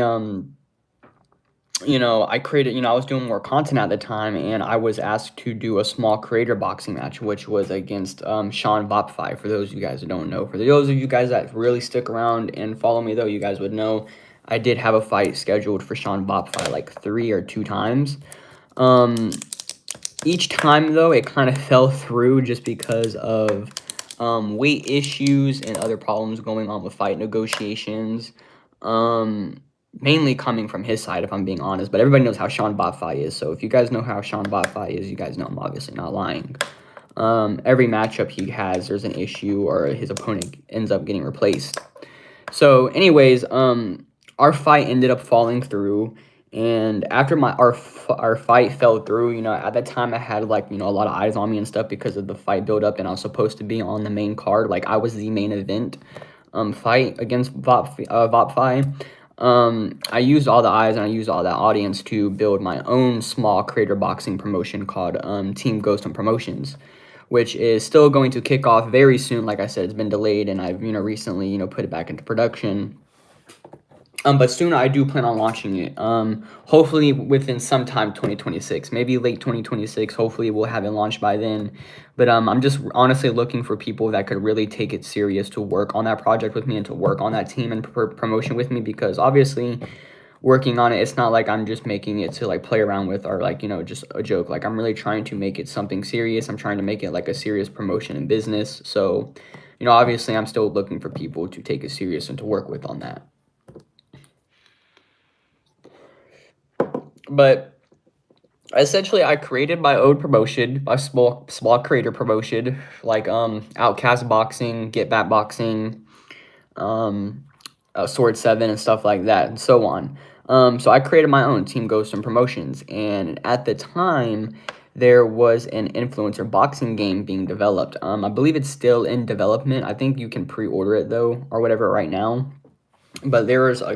created, I was doing more content at the time, and I was asked to do a small creator boxing match, which was against Sean Bopfi, for those of you guys that don't know. For those of you guys that really stick around and follow me, though, you guys would know I did have a fight scheduled for Sean Bopfi like 3 or 2 times. Each time, though, it kind of fell through just because of weight issues and other problems going on with fight negotiations. Mainly coming from his side, if I'm being honest. But everybody knows how Sean Botfi is. So if you guys know how Sean Botfi is, you guys know I'm obviously not lying. Every matchup he has, there's an issue or his opponent ends up getting replaced. So anyways, our fight ended up falling through. And after our fight fell through, at that time I had like, a lot of eyes on me and stuff because of the fight build-up, and I was supposed to be on the main card. Like, I was the main event fight against Vopfi. I used all the eyes and I used all that audience to build my own small creator boxing promotion called Team Ghost and Promotions, which is still going to kick off very soon. Like I said, it's been delayed, and I've recently put it back into production. But soon I do plan on launching it. Hopefully within sometime 2026, maybe late 2026. Hopefully we'll have it launched by then. But I'm just honestly looking for people that could really take it serious to work on that project with me and to work on that team and promotion with me, because obviously working on it, it's not like I'm just making it to like play around with or like, just a joke. Like, I'm really trying to make it something serious. I'm trying to make it like a serious promotion and business. So, obviously I'm still looking for people to take it serious and to work with on that. But essentially, I created my own promotion, my small creator promotion, like Outcast Boxing, Get Back Boxing, Sword 7, and stuff like that, and so on. So I created my own Team Ghost and Promotions, and at the time, there was an influencer boxing game being developed. I believe it's still in development. I think you can pre-order it though, or whatever, right now. But there was a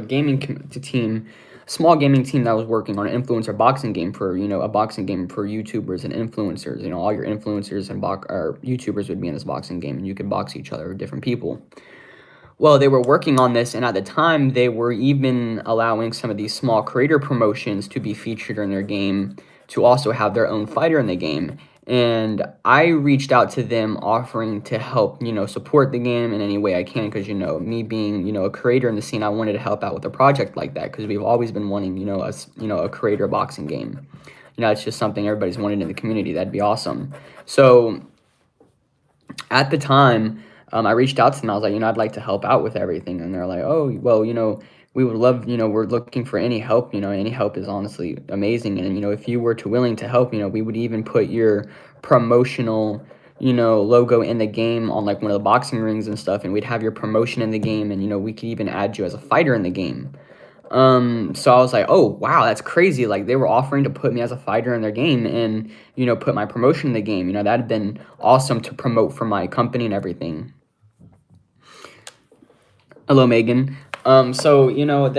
small gaming team that was working on an influencer boxing game for, a boxing game for YouTubers and influencers. All your influencers and or YouTubers would be in this boxing game, and you could box each other with different people. Well, they were working on this, and at the time, they were even allowing some of these small creator promotions to be featured in their game to also have their own fighter in the game. And I reached out to them offering to help, support the game in any way I can, because, me being, a creator in the scene, I wanted to help out with a project like that, because we've always been wanting, a creator boxing game. It's just something everybody's wanted in the community. That'd be awesome. So at the time, I reached out to them. I was like, I'd like to help out with everything. And they're like, oh, well, we would love, we're looking for any help. Any help is honestly amazing. And, if you were willing to help, we would even put your promotional, logo in the game on like one of the boxing rings and stuff. And we'd have your promotion in the game. And, we could even add you as a fighter in the game. So I was like, oh, wow, that's crazy. Like, they were offering to put me as a fighter in their game and, put my promotion in the game. That'd been awesome to promote for my company and everything. Hello, Megan. So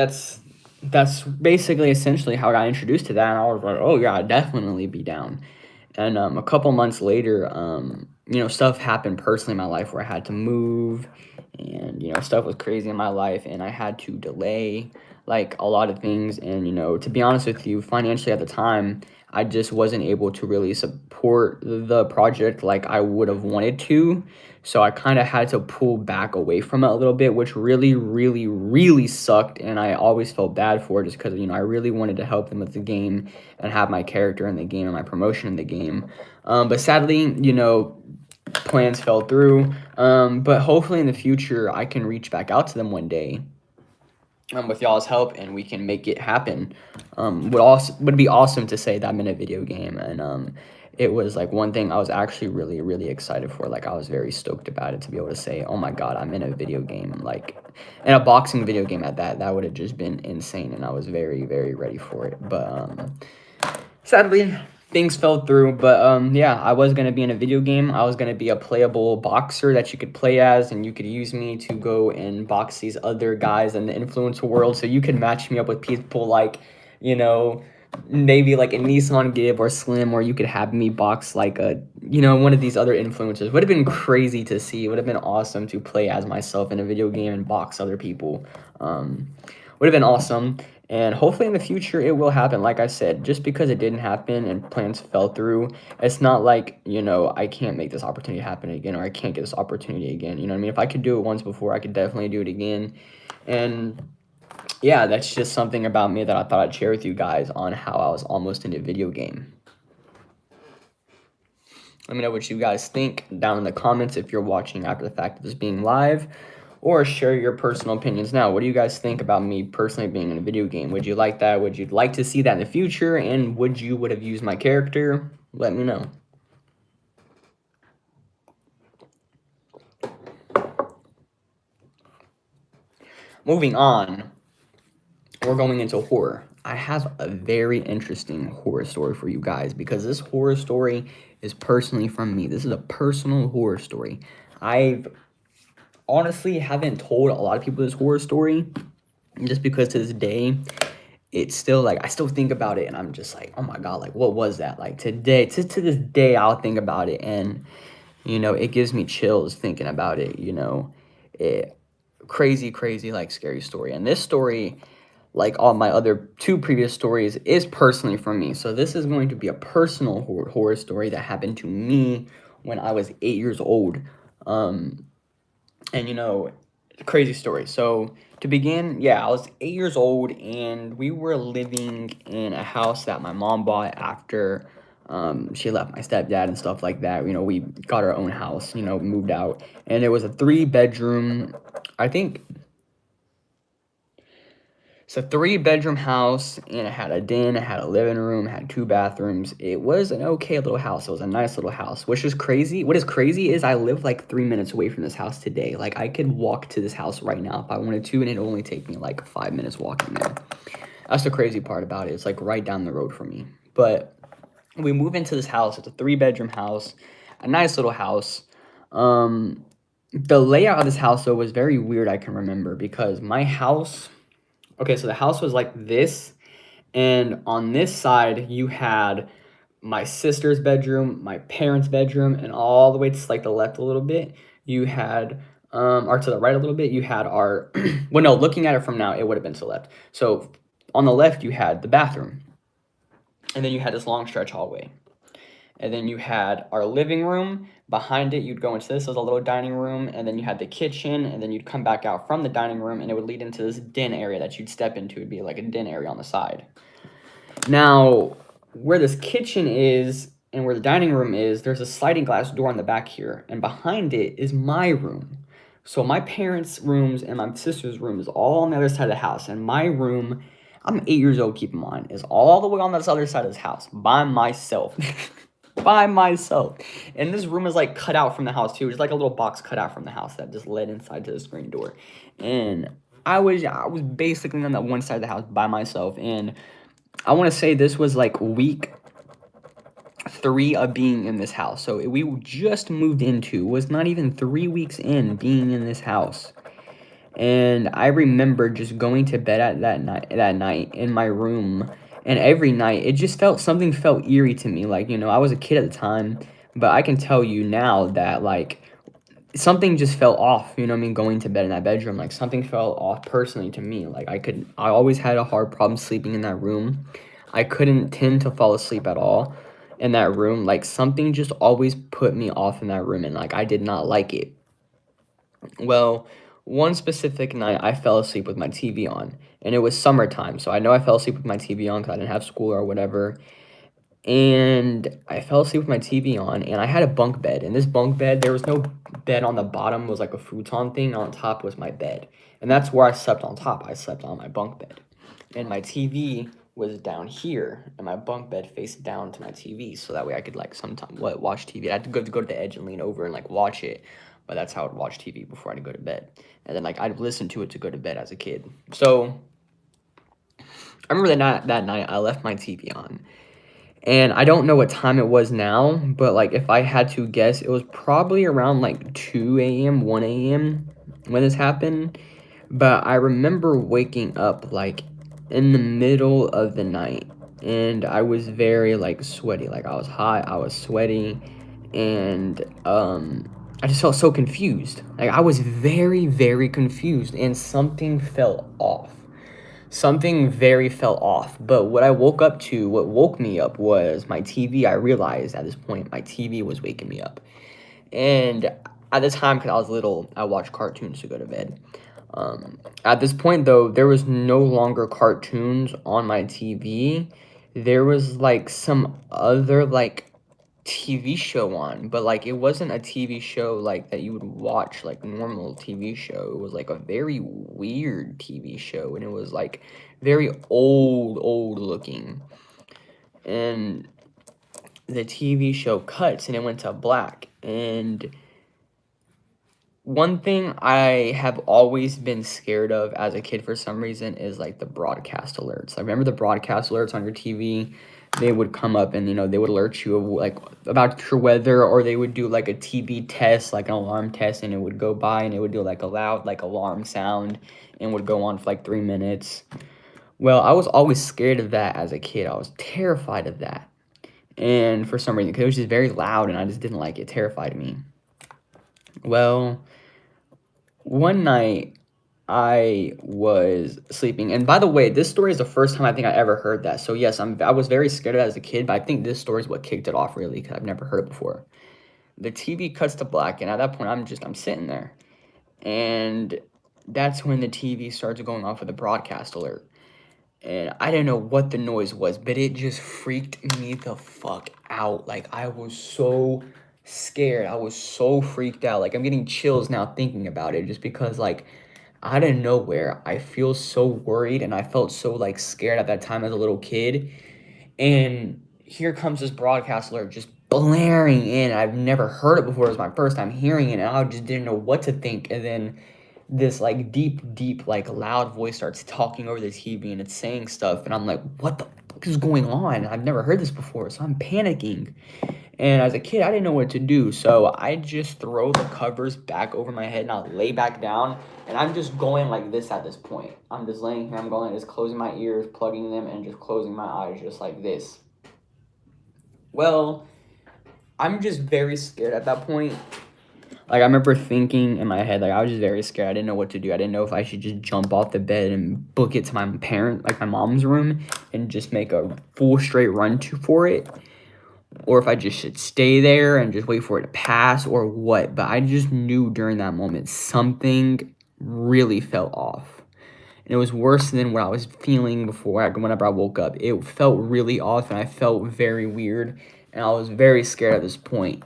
that's basically essentially how I got introduced to that, and I was like, oh yeah, I'd definitely be down. And a couple months later, stuff happened personally in my life where I had to move, and stuff was crazy in my life, and I had to delay like a lot of things. And to be honest with you, financially at the time, I just wasn't able to really support the project like I would have wanted to. So I kind of had to pull back away from it a little bit, which really, really, really sucked. And I always felt bad for it just because, I really wanted to help them with the game and have my character in the game and my promotion in the game. But sadly, plans fell through. But hopefully in the future, I can reach back out to them one day, with y'all's help, and we can make it happen. Would be awesome to say that I'm in a video game, and it was like one thing I was actually really, really excited for. Like I was very stoked about it to be able to say, oh my god, I'm in a video game, like in a boxing video game at that. That would have just been insane, and I was very, very ready for it. But sadly, things fell through. But yeah, I was gonna be in a video game. I was gonna be a playable boxer that you could play as, and you could use me to go and box these other guys in the influencer world. So you could match me up with people like, you know, maybe like a Nissan Gib or Slim, or you could have me box like one of these other influencers. Would have been crazy to see. Would have been awesome to play as myself in a video game and box other people. Would have been awesome. And hopefully in the future it will happen. Like I said, just because it didn't happen and plans fell through, it's not like, I can't make this opportunity happen again, or I can't get this opportunity again. You know what I mean? If I could do it once before, I could definitely do it again. And yeah, that's just something about me that I thought I'd share with you guys on how I was almost in a video game. Let me know what you guys think down in the comments if you're watching after the fact of this being live, or share your personal opinions now. What do you guys think about me personally being in a video game? Would you like that? Would you like to see that in the future? And would have used my character? Let me know. Moving on, we're going into horror. I have a very interesting horror story for you guys because this horror story is personally from me. This is a personal horror story. I've honestly haven't told a lot of people this horror story just because to this day, it's still like, I still think about it and I'm just like, oh my god, like what was that? Like today, to this day, I'll think about it, and it gives me chills thinking about it. Crazy, crazy, like scary story. And this story, like all my other two previous stories, is personally from me. So this is going to be a personal horror story that happened to me when I was 8 years old. And crazy story. So to begin, yeah, I was 8 years old, and we were living in a house that my mom bought after she left my stepdad and stuff like that. We got our own house, moved out, and it was a 3-bedroom, I think. It's a 3-bedroom house, and it had a den, it had a living room, it had 2 bathrooms. It was an okay little house. It was a nice little house, which is crazy. What is crazy is I live like 3 minutes away from this house today. Like I could walk to this house right now if I wanted to, and it'd only take me like 5 minutes walking there. That's the crazy part about it. It's like right down the road from me. But we move into this house. It's a 3-bedroom house, a nice little house. The layout of this house though was very weird. I can remember because my house. Okay, so the house was like this, and on this side you had my sister's bedroom, my parents' bedroom, and all the way to like the left a little bit, you had or to the right a little bit, you had our well, no, looking at it from now, it would have been to the left. So on the left you had the bathroom, and then you had this long stretch hallway. And then you had our living room. Behind it, you'd go into this as a little dining room, and then you had the kitchen, and then you'd come back out from the dining room, and it would lead into this den area that you'd step into. It'd be like a den area on the side. Now, where this kitchen is and where the dining room is, there's a sliding glass door on the back here, and behind it is my room. So my parents' rooms and my sister's room is all on the other side of the house, and my room, I'm 8 years old, keep in mind, is all the way on this other side of this house by myself. By myself. And this room is like cut out from the house too. It's like a little box cut out from the house that just led inside to the screen door. And I was basically on that one side of the house by myself. And I want to say this was like week 3 of being in this house. So we just moved into, was not even 3 weeks in being in this house. And I remember just going to bed at that night in my room, and every night it just something felt eerie to me. Like, I was a kid at the time, but I can tell you now that, like, something just felt off, you know what I mean, going to bed in that bedroom. Like, something felt off personally to me. Like, I always had a hard problem sleeping in that room. I couldn't tend to fall asleep at all in that room. Like, something just always put me off in that room, and, like, I did not like it. Well, one specific night I fell asleep with my TV on, and it was summertime, so I know I fell asleep with my TV on because I didn't have school or whatever. And I fell asleep with my TV on, and I had a bunk bed. And this bunk bed, there was no bed on the bottom, it was like a futon thing. On top was my bed. And that's where I slept on top. I slept on my bunk bed. And my TV was down here, and my bunk bed faced down to my TV, so that way I could, like, sometimes watch TV. I had to go to the edge and lean over and, like, watch it. But that's how I'd watch TV before I'd go to bed. And then, like, I'd listen to it to go to bed as a kid. So I remember that night I left my TV on. And I don't know what time it was now, but, like, if I had to guess, it was probably around, like, 2 a.m., 1 a.m. when this happened. But I remember waking up, like, in the middle of the night, and I was very, like, sweaty. Like, I was hot, I was sweaty, and I just felt so confused. Like, I was very, very confused, and something fell off. Something very fell off. But what woke me up was my TV. I realized at this point my TV was waking me up. And at the time, because I was little, I watched cartoons to go to bed. At this point, though, there was no longer cartoons on my TV. There was, like, some other, like, TV show on, but, like, it wasn't a TV show, like, that you would watch, like, normal TV show. It was, like, a very weird TV show, and it was, like, very old looking. And the TV show cuts, and it went to black. And one thing I have always been scared of as a kid for some reason is, like, the broadcast alerts. I remember the broadcast alerts on your TV. They would come up, and, they would alert you of, like, about your weather, or they would do, like, a TV test, like an alarm test, and it would go by, and it would do, like, a loud, like, alarm sound, and would go on for, like, 3 minutes. Well, I was always scared of that as a kid. I was terrified of that. And for some reason, because it was just very loud, and I just didn't like it. It terrified me. Well, one night I was sleeping, and by the way, this story is the first time I think I ever heard that. So yes, I was very scared of that as a kid, but I think this story is what kicked it off, really, because I've never heard it before. The TV cuts to black, and at that point, I'm sitting there, and that's when the TV starts going off with a broadcast alert. And I didn't know what the noise was, but it just freaked me the fuck out. Like, I was so scared. I was so freaked out. Like, I'm getting chills now thinking about it, just because, like, out of nowhere, I feel so worried, and I felt so, like, scared at that time as a little kid. And here comes this broadcast alert just blaring in. I've never heard it before. It was my first time hearing it, and I just didn't know what to think. And then this, like, deep, like, loud voice starts talking over the TV, and it's saying stuff, and I'm like, what the fuck is going on? I've never heard this before, so I'm panicking. And as a kid, I didn't know what to do, so I just throw the covers back over my head, and I lay back down, and I'm just going like this at this point. I'm just laying here, I'm going, just closing my ears, plugging them, and just closing my eyes just like this. Well, I'm just very scared at that point. Like, I remember thinking in my head, like, I was just very scared. I didn't know what to do. I didn't know if I should just jump off the bed and book it to my my mom's room, and just make a full straight run for it, or if I just should stay there and just wait for it to pass, or what. But I just knew during that moment something really fell off. And it was worse than what I was feeling before, whenever I woke up. It felt really off, and I felt very weird, and I was very scared at this point.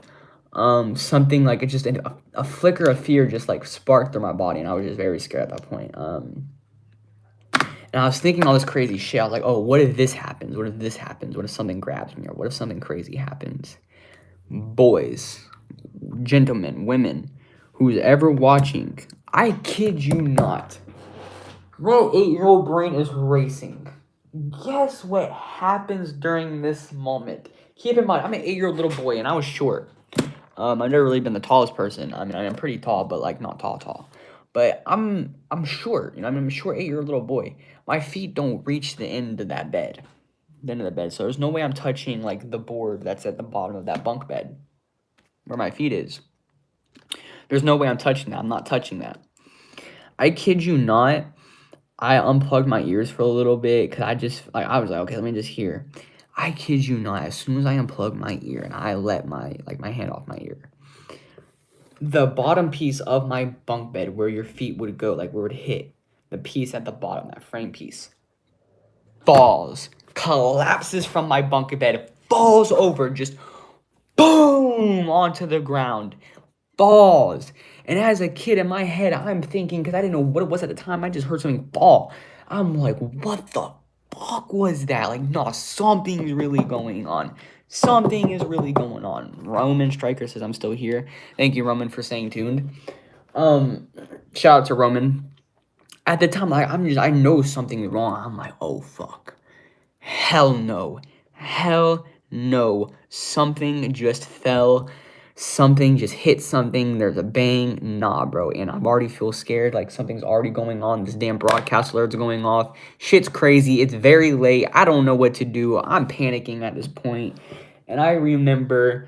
Something like, it just, a flicker of fear just, like, sparked through my body, and I was just very scared at that point. And I was thinking all this crazy shit. I was like, oh, what if this happens? What if this happens? What if something grabs me? Or what if something crazy happens? Boys, gentlemen, women, who's ever watching, I kid you not, my 8-year-old brain is racing. Guess what happens during this moment? Keep in mind, I'm an 8-year-old little boy, and I was short. I've never really been the tallest person. I mean, I'm pretty tall, but, like, not tall. But I'm short, you know, I'm a short 8-year-old little boy. My feet don't reach the end of that bed, the end of the bed. So there's no way I'm touching like the board that's at the bottom of that bunk bed where my feet is. There's no way I'm touching that. I'm not touching that. I kid you not. I unplugged my ears for a little bit because I was like, okay, let me just hear. I kid you not. As soon as I unplugged my ear and I let my hand off my ear, the bottom piece of my bunk bed where your feet would go, like where it would hit, the piece at the bottom, that frame piece, falls, collapses from my bunk bed, falls over, just boom onto the ground, falls. And as a kid in my head, I'm thinking, because I didn't know what it was at the time, I just heard something fall. I'm like, what the fuck was that? Like, no, something's really going on. Something is really going on. Roman Striker says I'm still here. Thank you, Roman, for staying tuned. Shout out to Roman. At the time, like, I know something's wrong. I'm like, oh fuck. Hell no. Hell no. Something just fell. Something just hit something. There's a bang. Nah, bro. And I already feel scared. Like something's already going on. This damn broadcast alert's going off. Shit's crazy. It's very late. I don't know what to do. I'm panicking at this point. And I remember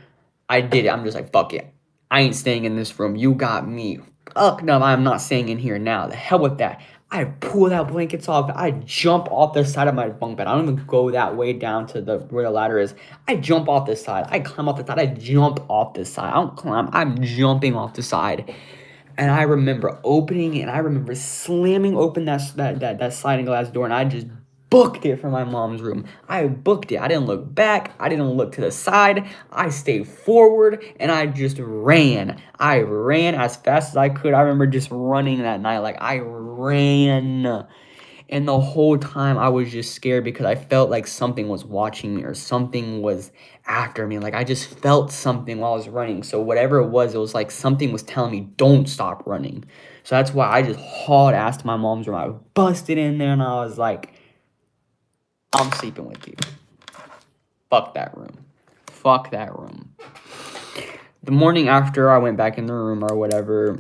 I did it. I'm just like, fuck it. I ain't staying in this room. You got me. Fuck no, I'm not staying in here now. The hell with that. I pull that blankets off. I jump off the side of my bunk bed. I don't even go that way down to the where the ladder is. I jump off the side. I climb off the side. I jump off the side. I don't climb. I'm jumping off the side. And I remember opening it, and I remember slamming open that sliding glass door, and I just booked it from my mom's room. I booked it. I didn't look back. I didn't look to the side. I stayed forward, and I just ran. I ran as fast as I could. I remember just running that night. Like, I ran. And the whole time I was just scared because I felt like something was watching me or something was after me. Like I just felt something while I was running. So whatever it was like something was telling me, don't stop running. So that's why I just hauled ass to my mom's room. I busted in there and I was like, I'm sleeping with you. Fuck that room. Fuck that room. The morning after I went back in the room or whatever,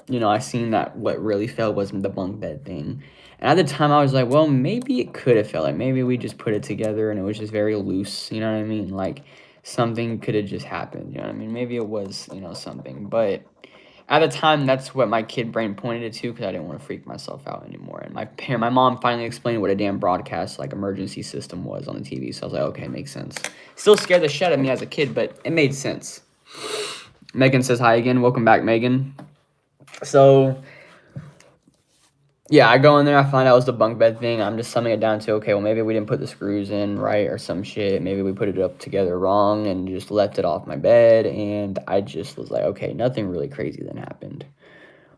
you know, I seen that what really fell was the bunk bed thing. And at the time, I was like, well, maybe it could have fell. Like, maybe we just put it together and it was just very loose. You know what I mean? Like, something could have just happened. You know what I mean? Maybe it was, you know, something. But at the time, that's what my kid brain pointed it to because I didn't want to freak myself out anymore. And my mom finally explained what a damn broadcast, like, emergency system was on the TV. So I was like, okay, makes sense. Still scared the shit out of me as a kid, but it made sense. Megan says hi again. Welcome back, Megan. So, yeah, I go in there, I find out it was the bunk bed thing. I'm just summing it down to, okay, well, maybe we didn't put the screws in right or some shit. Maybe we put it up together wrong and just left it off my bed. And I just was like, okay, nothing really crazy then happened.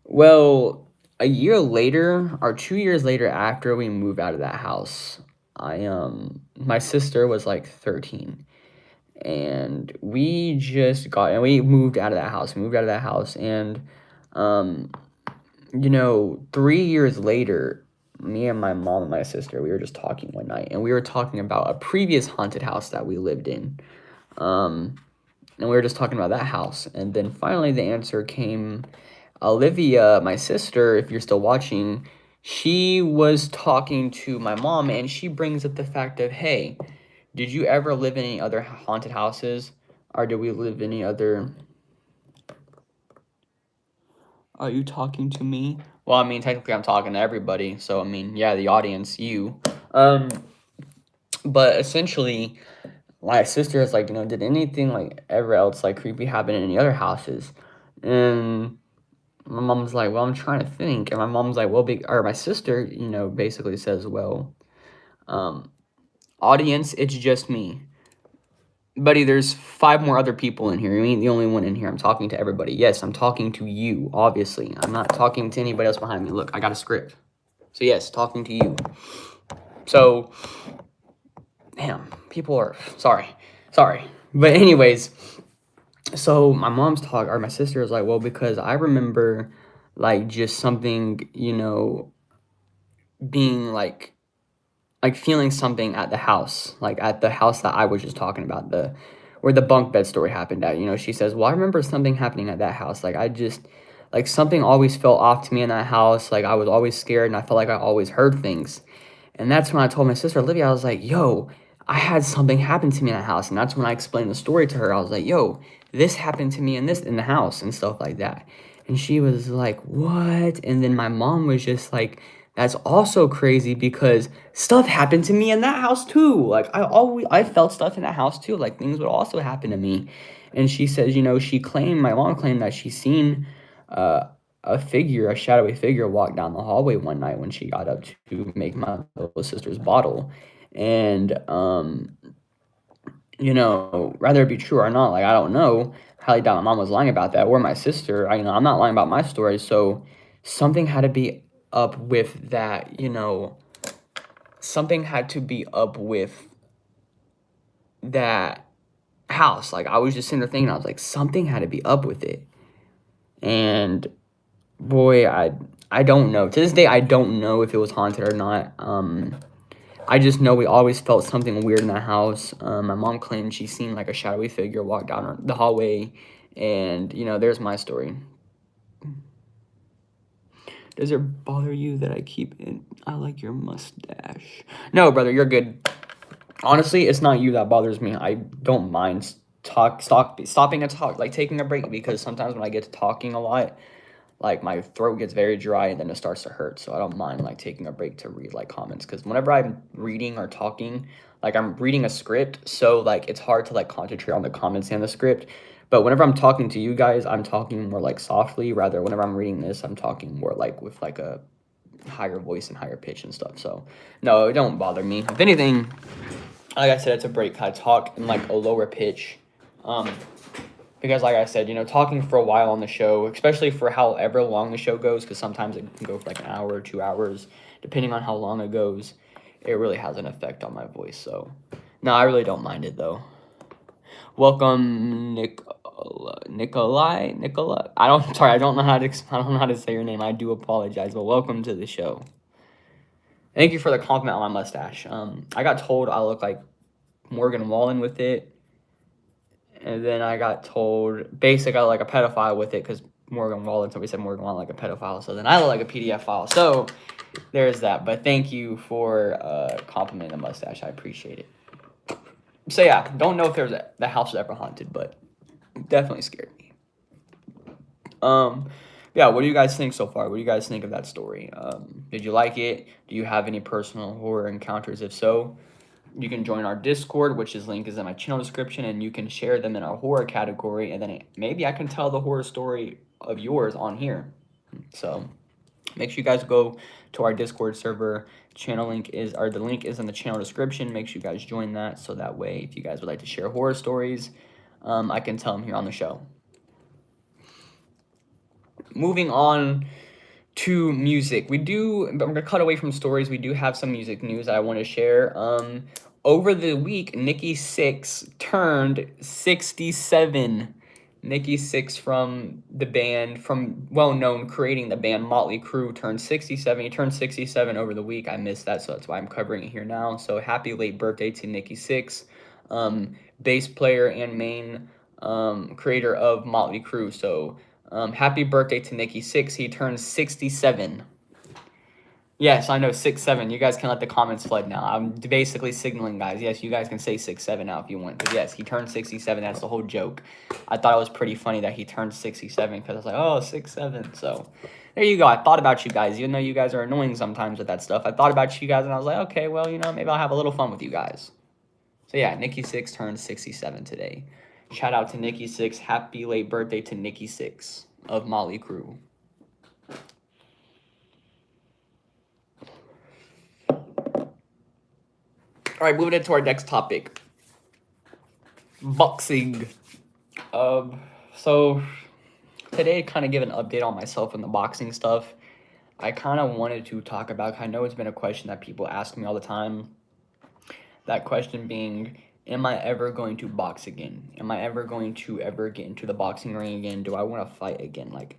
Well, a year later, or 2 years later after we moved out of that house, my sister was like 13. And we moved out of that house. And, you know, 3 years later, me and my mom and my sister, we were just talking one night, and we were talking about a previous haunted house that we lived in. And we were just talking about that house. And then finally the answer came. Olivia, my sister, if you're still watching, she was talking to my mom, and she brings up the fact of, hey, did you ever live in any other haunted houses? Or did we live in any other... Are you talking to me? Well, I mean, technically I'm talking to everybody. So, I mean, yeah, the audience, you. But essentially, my sister is like, you know, did anything, like, ever else, like, creepy happen in any other houses? And my mom's like, well, I'm trying to think. And my mom's like, well, or my sister, you know, basically says, well, audience, it's just me. Buddy, there's 5 more other people in here. You ain't the only one in here. I'm talking to everybody. Yes, I'm talking to you, obviously. I'm not talking to anybody else behind me. Look, I got a script. So, yes, talking to you. So, damn, people are... Sorry. But anyways, so my my sister is like, well, because I remember, like, just something, you know, being, like feeling something at the house, like at the house that I was just talking about, where the bunk bed story happened at. You know, she says, well, I remember something happening at that house. Like, like something always felt off to me in that house. Like I was always scared and I felt like I always heard things. And that's when I told my sister Olivia, I was like, yo, I had something happen to me in that house. And that's when I explained the story to her. I was like, yo, this happened to me in the house and stuff like that. And she was like, what? And then my mom was just like, that's also crazy because stuff happened to me in that house too. Like I felt stuff in that house too. Like things would also happen to me. And she says, my mom claimed that she seen uh, a shadowy figure walk down the hallway one night when she got up to make my little sister's bottle. And whether it be true or not, like I don't know. Highly doubt my mom was lying about that or my sister. I'm not lying about my story. So something had to be up with that, something had to be up with that house. Like I was just sitting there thinking, I was like, something had to be up with it. And boy, I don't know. To this day, I don't know if it was haunted or not. I just know we always felt something weird in that house. My mom claimed she seen like a shadowy figure walk down the hallway, and there's my story. Does it bother you that I keep it? I like your mustache. No, brother, you're good. Honestly, it's not you that bothers me. I don't mind stopping a talk, like taking a break, because sometimes when I get to talking a lot, like my throat gets very dry and then it starts to hurt. So I don't mind like taking a break to read like comments, because whenever I'm reading or talking, like I'm reading a script, so like it's hard to like concentrate on the comments and the script. But whenever I'm talking to you guys, I'm talking more like softly. Rather, whenever I'm reading this, I'm talking more like with like a higher voice and higher pitch and stuff. So no, it don't bother me. If anything, like I said, it's a break. I talk in like a lower pitch. Because like I said, talking for a while on the show, especially for however long the show goes, because sometimes it can go for like an hour or 2 hours, depending on how long it goes, it really has an effect on my voice. So, no, I really don't mind it though. Welcome, Nikolai. I don't know how to say your name. I do apologize, but welcome to the show. Thank you for the compliment on my mustache. I got told I look like Morgan Wallen with it. And then I got told basically I look like a pedophile with it, because Morgan Wallen, somebody said Morgan Wallen like a pedophile. So then I look like a PDF file. So there's that. But thank you for complimenting the mustache. I appreciate it. So yeah, don't know if the house was ever haunted, but definitely scared me. Yeah, what do you guys think so far? What do you guys think of that story? Did you like it? Do you have any personal horror encounters? If so, you can join our Discord, which link is in my channel description, and you can share them in our horror category, and then maybe I can tell the horror story of yours on here. So make sure you guys go to our Discord server. The link is in the channel description. Make sure you guys join that, so that way if you guys would like to share horror stories, I can tell them here on the show. Moving on to music, I'm gonna cut away from stories. We do have some music news I want to share. Over the week, Nikki Sixx turned 67. Nikki Sixx from well-known creating the band Motley Crue turned 67. He turned 67 over the week. I missed that, so that's why I'm covering it here now. So happy late birthday to Nikki Sixx, bass player and main creator of Motley Crue. So happy birthday to Nikki Sixx. He turned 67. Yes, I know, 6'7". You guys can let the comments flood now. I'm basically signaling, guys. Yes, you guys can say 6'7" now if you want. But yes, he turned 67. That's the whole joke. I thought it was pretty funny that he turned 67, because I was like, oh, 6'7". So there you go. I thought about you guys. Even though you guys are annoying sometimes with that stuff, I thought about you guys, and I was like, okay, well, maybe I'll have a little fun with you guys. So yeah, Nikki Sixx turned 67 today. Shout out to Nikki Sixx. Happy late birthday to Nikki Sixx of Motley Crue. All right, moving into our next topic. Boxing. So today, kind of give an update on myself and the boxing stuff. I kind of wanted to talk about, I know it's been a question that people ask me all the time. That question being, am I ever going to box again? Am I ever going to get into the boxing ring again? Do I want to fight again? Like,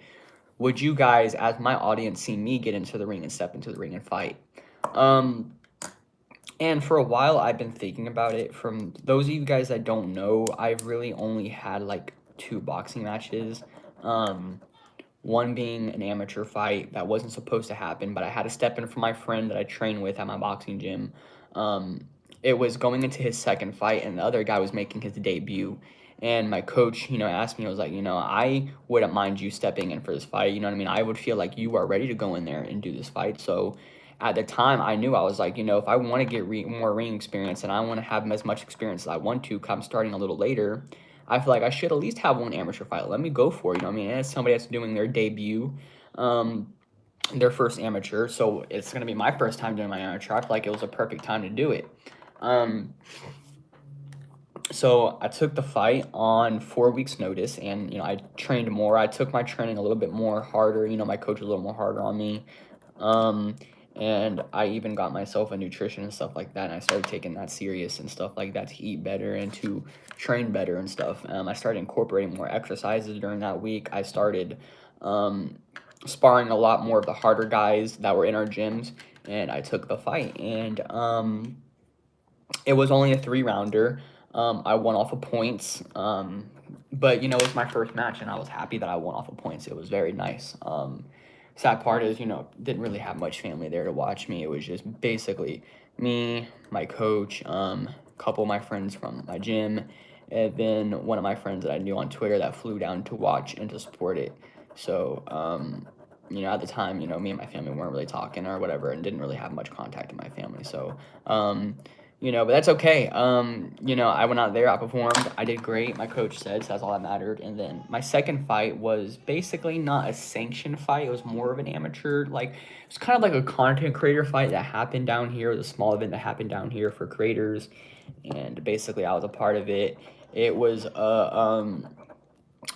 would you guys, as my audience, see me get into the ring and step into the ring and fight? And for a while, I've been thinking about it. From those of you guys that don't know, I've really only had like 2 boxing matches. one being an amateur fight that wasn't supposed to happen, but I had to step in for my friend that I train with at my boxing gym. Um, it was going into his second fight, and the other guy was making his debut. And my coach, asked me, I was like, I wouldn't mind you stepping in for this fight. You know what I mean? I would feel like you are ready to go in there and do this fight. So at the time, I knew I was like, if I want to get more ring experience and I want to have as much experience as I want to, because I'm starting a little later, I feel like I should at least have one amateur fight. Let me go for it. You know what I mean? And it's somebody that's doing their debut, their first amateur. So it's going to be my first time doing my amateur. I feel like it was a perfect time to do it. So I took the fight on 4 weeks notice, and I trained more. I took my training a little bit more harder. My coach was a little more harder on me. Um, and I even got myself a nutrition and stuff like that, and I started taking that serious and stuff like that to eat better and to train better and stuff. I started incorporating more exercises during that week. I started sparring a lot more of the harder guys that were in our gyms, and I took the fight, and it was only a 3-rounder. I won off of points, but it was my first match, and I was happy that I won off of points. It was very nice. Sad part is, didn't really have much family there to watch me. It was just basically me, my coach, a couple of my friends from my gym, and then one of my friends that I knew on Twitter that flew down to watch and to support it. So, at the time, me and my family weren't really talking or whatever, and didn't really have much contact with my family. So, but that's okay. I went out there, I performed, I did great. My coach said, so that's all that mattered. And then my second fight was basically not a sanctioned fight. It was more of an amateur, it's kind of like a content creator fight that happened down here. It was a small event that happened down here for creators, and basically I was a part of it. It was a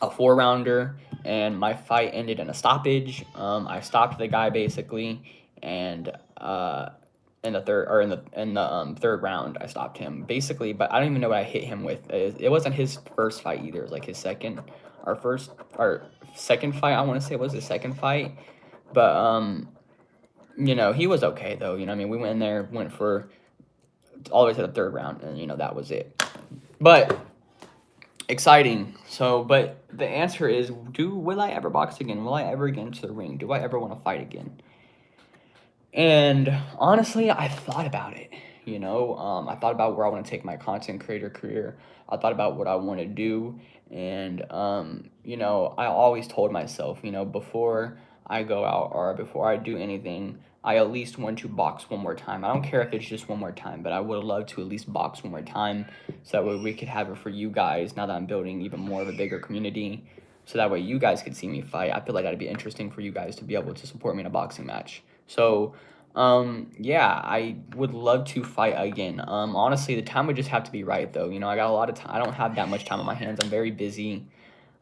4-rounder, and my fight ended in a stoppage. I stopped the guy basically, and in the third round, I stopped him basically, but I don't even know what I hit him with. It wasn't his first fight either. It was like his second, our second fight. I want to say was his second fight, but he was okay though. I mean, we went in there, went for all the way to the third round, and that was it. But exciting. So, but the answer is, will I ever box again? Will I ever get into the ring? Do I ever want to fight again? And honestly, I thought about it. I thought about where I want to take my content creator career. I thought about what I want to do, and I always told myself, before I go out or before I do anything, I at least want to box one more time. I don't care if it's just one more time, but I would love to at least box one more time, so that way we could have it for you guys. Now that I'm building even more of a bigger community, so that way you guys could see me fight. I feel like that'd be interesting for you guys to be able to support me in a boxing match. So, yeah, I would love to fight again. Honestly, the time would just have to be right, though. I got a lot of time. I don't have that much time on my hands. I'm very busy.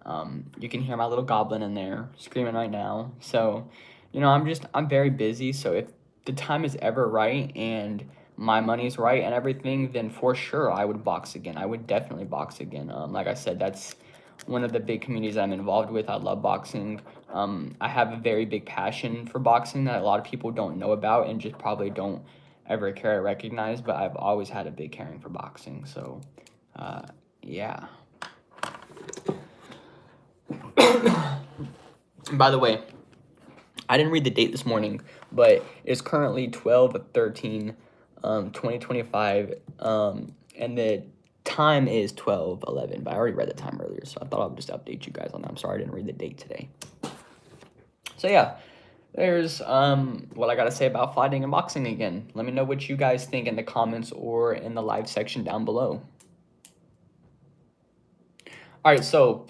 You can hear my little goblin in there screaming right now. So, I'm very busy. So if the time is ever right and my money's right and everything, then for sure I would box again. I would definitely box again. Like I said, that's one of the big communities that I'm involved with. I love boxing. I have a very big passion for boxing that a lot of people don't know about and just probably don't ever care to recognize, but I've always had a big caring for boxing. So, yeah. By the way, I didn't read the date this morning, but it's currently 12/13, 2025, and the time is 12:11, but I already read the time earlier, so I thought I would just update you guys on that. I'm sorry I didn't read the date today. So yeah, there's what I gotta say about fighting and boxing again. Let me know what you guys think in the comments or in the live section down below. All right, so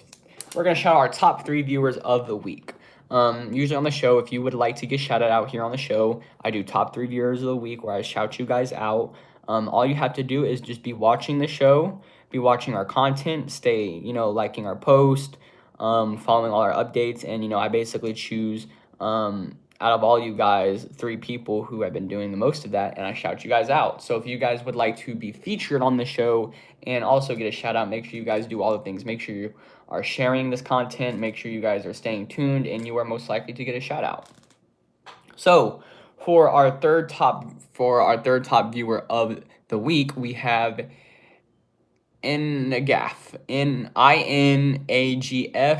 we're gonna shout out our top 3 viewers of the week. Usually on the show, if you would like to get shouted out here on the show, I do top 3 viewers of the week where I shout you guys out. All you have to do is just be watching the show, be watching our content, stay, liking our post, following all our updates, and, I basically choose, out of all you guys, 3 people who have been doing the most of that, and I shout you guys out. So if you guys would like to be featured on the show and also get a shout out, make sure you guys do all the things. Make sure you are sharing this content, make sure you guys are staying tuned, and you are most likely to get a shout out. So for our third top viewer of the week, we have Nagaf, Ninagf.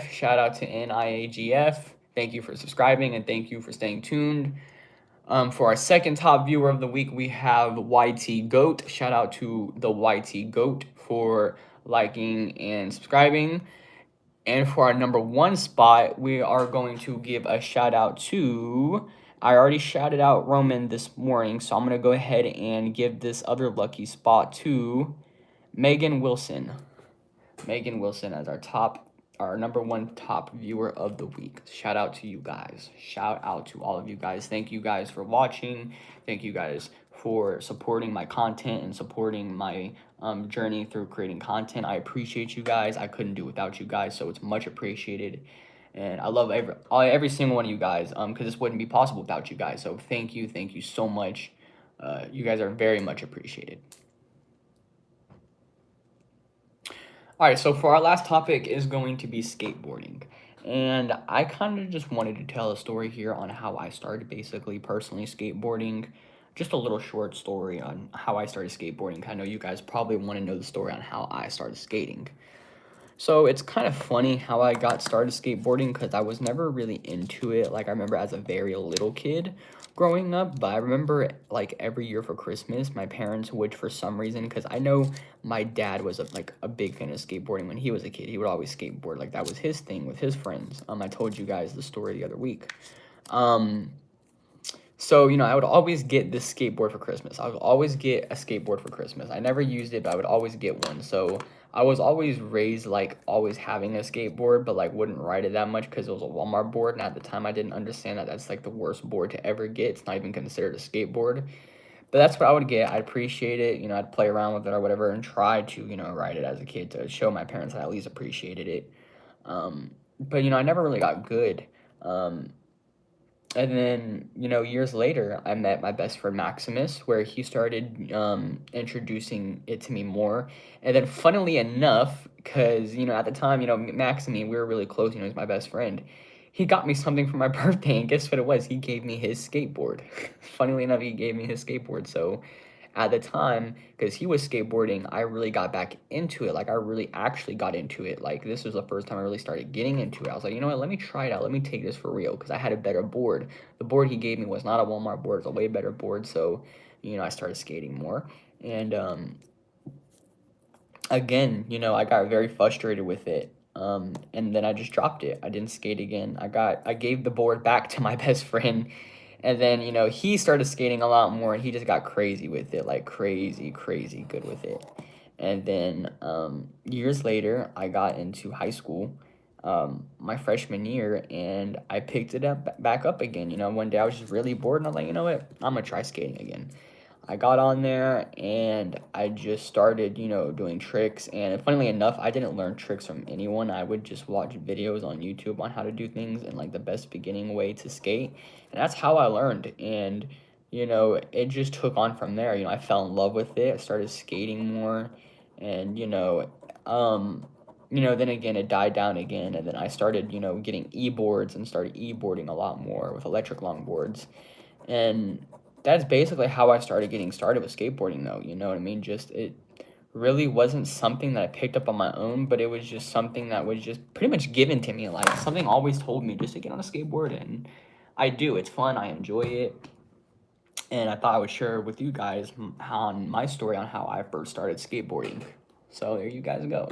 Shout out to Niagf. Thank you for subscribing, and thank you for staying tuned. For our second top viewer of the week, we have YT Goat. Shout out to the YT Goat for liking and subscribing. And for our number one spot, we are going to give a shout out to. I already shouted out Roman this morning, so I'm going to go ahead and give this other lucky spot to Megan Wilson. Megan Wilson as our number one top viewer of the week. Shout out to you guys. Shout out to all of you guys. Thank you guys for watching. Thank you guys for supporting my content and supporting my journey through creating content. I appreciate you guys. I couldn't do without you guys, so it's much appreciated. And I love every single one of you guys because this wouldn't be possible without you guys. So thank you so much. You guys are very much appreciated. All right, so for our last topic is going to be skateboarding. And I kind of just wanted to tell a story here on how I started basically personally skateboarding. Just a little short story on how I started skateboarding. I know you guys probably want to know the story on how I started skating. So it's kind of funny how I got started skateboarding because I was never really into it. Like I remember as a very little kid growing up, but I remember like every year for Christmas, my parents would for some reason, because I know my dad was a big fan of skateboarding when he was a kid. He would always skateboard, like that was his thing with his friends. I told you guys the story the other week. So, I would always get this skateboard for Christmas. I would always get a skateboard for Christmas. I never used it, but I would always get one. So I was always raised, like, always having a skateboard, but, like, wouldn't ride it that much because it was a Walmart board. And at the time, I didn't understand that that's, like, the worst board to ever get. It's not even considered a skateboard. But that's what I would get. I'd appreciate it. I'd play around with it or whatever and try to, ride it as a kid to show my parents I at least appreciated it. But, I never really got good. And then, years later, I met my best friend Maximus, where he started introducing it to me more. And then, funnily enough, because, at the time, Max and me, we were really close, he's my best friend. He got me something for my birthday, and guess what it was? He gave me his skateboard. Funnily enough, he gave me his skateboard. So, at the time, because he was skateboarding, I really got back into it. Like, I really actually got into it. Like, this was the first time I really started getting into it. I was like, you know what, let me try it out. Let me take this for real, because I had a better board. The board he gave me was not a Walmart board. It's a way better board. So, I started skating more. And, again, I got very frustrated with it. And then I just dropped it. I didn't skate again. I gave the board back to my best friend. And then, he started skating a lot more and he just got crazy with it, like crazy good with it. And then years later, I got into high school, my freshman year, and I picked it back up again. One day I was just really bored and I was like, you know what, I'm going to try skating again. I got on there and I just started, doing tricks. And funnily enough, I didn't learn tricks from anyone. I would just watch videos on YouTube on how to do things and like the best beginning way to skate. And that's how I learned. And, it just took on from there. I fell in love with it. I started skating more. And, then again, it died down again. And then I started, getting e-boards and started e-boarding a lot more with electric longboards. And that's basically how I started getting started with skateboarding, though. You know what I mean? Just, it really wasn't something that I picked up on my own, but it was just something that was just pretty much given to me. Like, something always told me just to get on a skateboard, and I do. It's fun. I enjoy it. And I thought I would share with you guys on my story on how I first started skateboarding. So there you guys go.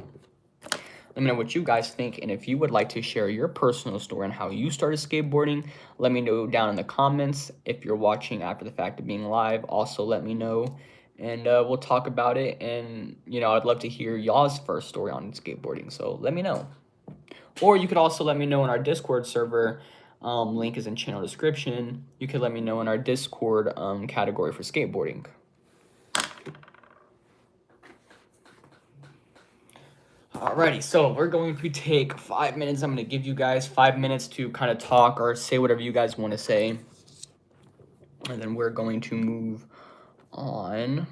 Let me know what you guys think, and if you would like to share your personal story on how you started skateboarding, let me know down in the comments. If you're watching after the fact of being live, also let me know, and we'll talk about it. And, I'd love to hear y'all's first story on skateboarding, so let me know. Or you could also let me know in our Discord server. Link is in channel description. You could let me know in our Discord category for skateboarding. Alrighty, so we're going to take 5 minutes. I'm going to give you guys 5 minutes to kind of talk or say whatever you guys want to say. And then we're going to move on.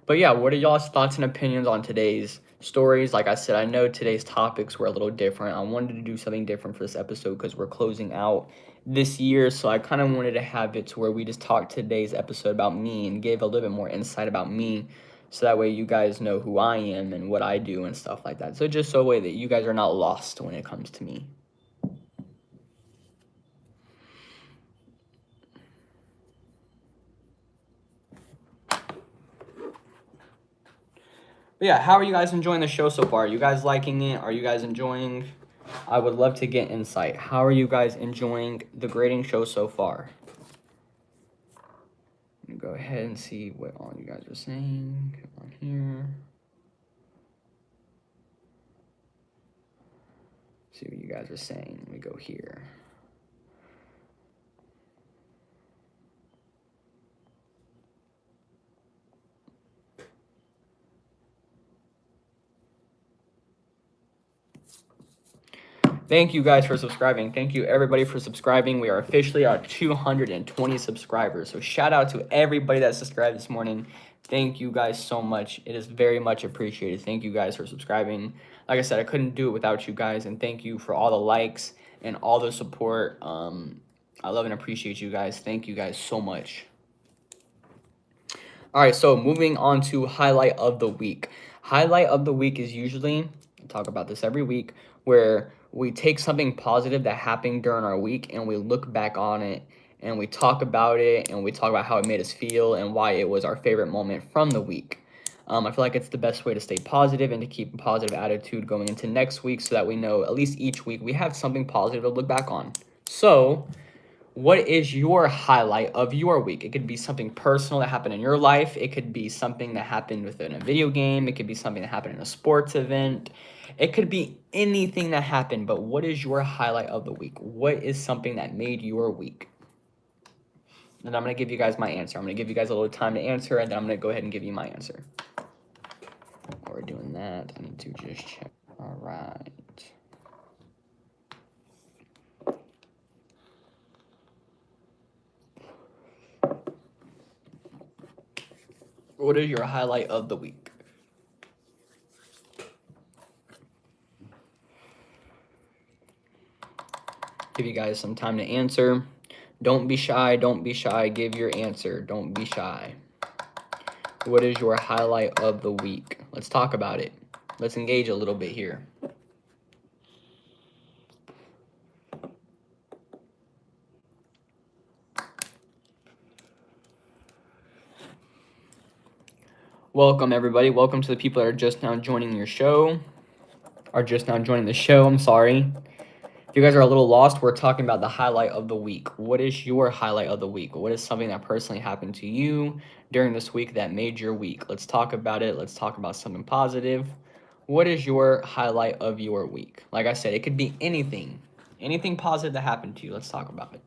But yeah, what are y'all's thoughts and opinions on today's stories? Like I said, I know today's topics were a little different. I wanted to do something different for this episode because we're closing out this year. So I kind of wanted to have it to where we just talked today's episode about me and gave a little bit more insight about me. So that way you guys know who I am and what I do and stuff like that. So just so way that you guys are not lost when it comes to me. yeah, how are you guys enjoying the show so far? Are you guys liking it? Are you guys enjoying? I would love to get insight. How are you guys enjoying the grading show so far? Let me go ahead and see what all you guys are saying. Come on here. See what you guys are saying. Let me go here. Thank you guys for subscribing. Thank you everybody for subscribing. We are officially at 220 subscribers. So shout out to everybody that subscribed this morning. Thank you guys so much. It is very much appreciated. Thank you guys for subscribing. Like I said, I couldn't do it without you guys. And thank you for all the likes and all the support. I love and appreciate you guys. Thank you guys so much. All right, so moving on to highlight of the week. Highlight of the week is usually, I talk about this every week, where we take something positive that happened during our week and we look back on it and we talk about it and we talk about how it made us feel and why it was our favorite moment from the week. I feel like it's the best way to stay positive and to keep a positive attitude going into next week so that we know at least each week we have something positive to look back on. So, what is your highlight of your week? It could be something personal that happened in your life. It could be something that happened within a video game. It could be something that happened in a sports event. It could be anything that happened, but what is your highlight of the week? What is something that made your week? And I'm going to give you guys my answer. I'm going to give you guys a little time to answer, and then I'm going to go ahead and give you my answer. While we're doing that, I need to just check. All right. What is your highlight of the week? Give you guys some time to answer. Don't be shy. Don't be shy. Give your answer. Don't be shy. What is your highlight of the week? Let's talk about it. Let's engage a little bit here. Welcome, everybody. Welcome to the people that are just now joining your show. I'm sorry. If you guys are a little lost, we're talking about the highlight of the week. What is your highlight of the week? What is something that personally happened to you during this week that made your week? Let's talk about it. Let's talk about something positive. What is your highlight of your week? Like I said, it could be anything. Anything positive that happened to you. Let's talk about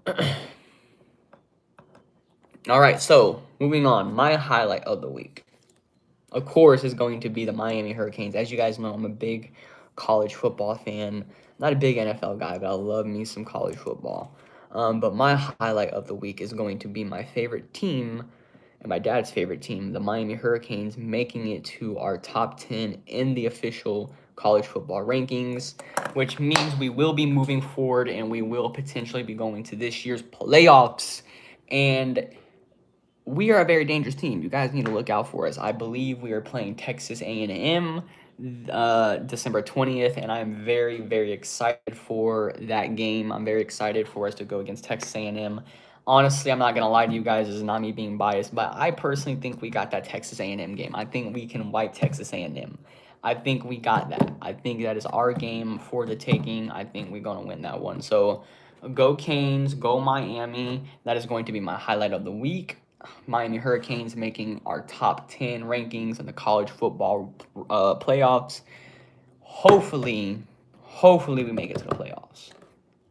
it. All right, so moving on. My highlight of the week, of course, is going to be the Miami Hurricanes. As you guys know, I'm a big college football fan. Not a big NFL guy, but I love me some college football. But my highlight of the week is going to be my favorite team and my dad's favorite team, the Miami Hurricanes, making it to our top 10 in the official college football rankings, which means we will be moving forward and we will potentially be going to this year's playoffs. And we are a very dangerous team. You guys need to look out for us. I believe we are playing Texas A&M December 20th, and I'm very, very excited for that game. I'm very excited for us to go against Texas A&M. Honestly, I'm not going to lie to you guys. This is not me being biased, but I personally think we got that Texas A&M game. I think we can wipe Texas A&M. I think we got that. I think that is our game for the taking. I think we're going to win that one. So go Canes, go Miami. That is going to be my highlight of the week. Miami Hurricanes making our top 10 rankings in the college football playoffs. Hopefully we make it to the playoffs.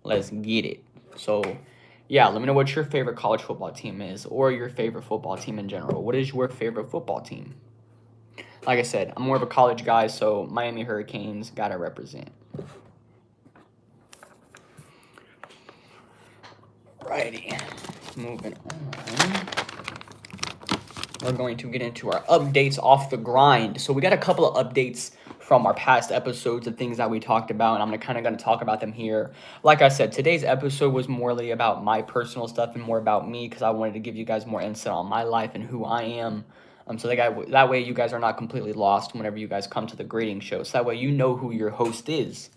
Let's get it. So, yeah, let me know what your favorite college football team is or your favorite football team in general. What is your favorite football team? Like I said, I'm more of a college guy, so Miami Hurricanes gotta represent. Righty, moving on. We're going to get into our updates off the grind. So we got a couple of updates from our past episodes of things that we talked about, and I'm going to talk about them here. Like I said, today's episode was morely about my personal stuff and more about me because I wanted to give you guys more insight on my life and who I am. So that way you guys are not completely lost whenever you guys come to the grading show. So that way you know who your host is.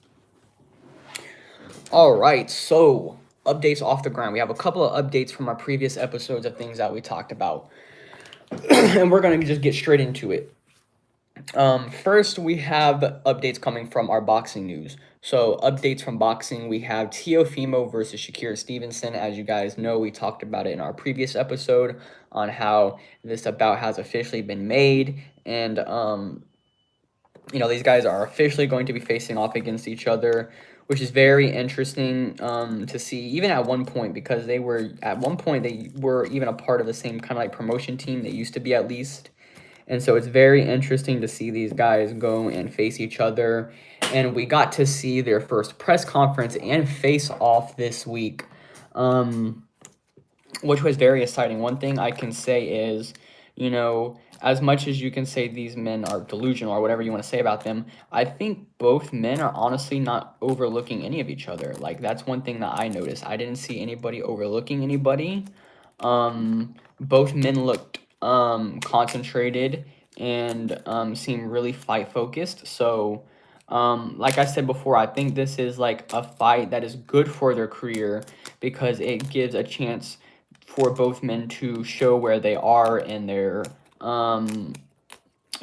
All right, so updates off the grind. We have a couple of updates from our previous episodes of things that we talked about. and we're gonna just get straight into it. First, we have updates coming from our boxing news. So, updates from boxing, we have Teofimo versus Shakira Stevenson. As you guys know, we talked about it in our previous episode on how this bout has officially been made, and these guys are officially going to be facing off against each other, which is very interesting to see. Even at one point, because they were even a part of the same kind of like promotion team. They used to be, at least. And so it's very interesting to see these guys go and face each other. And we got to see their first press conference and face off this week, which was very exciting. One thing I can say is, as much as you can say these men are delusional or whatever you want to say about them, I think both men are honestly not overlooking any of each other. Like, that's one thing that I noticed. I didn't see anybody overlooking anybody. Both men looked concentrated and seemed really fight focused. So, like I said before, I think this is like a fight that is good for their career because it gives a chance for both men to show where they are in their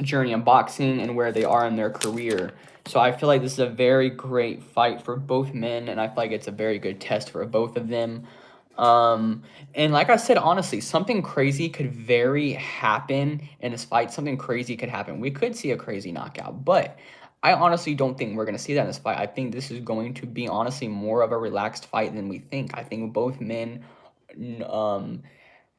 journey in boxing and where they are in their career. So I feel like this is a very great fight for both men, and I feel like it's a very good test for both of them. And like I said, honestly, something crazy could very happen in this fight. Something crazy could happen. We could see a crazy knockout, but I honestly don't think we're going to see that in this fight. I think this is going to be honestly more of a relaxed fight than we think. I think both men um,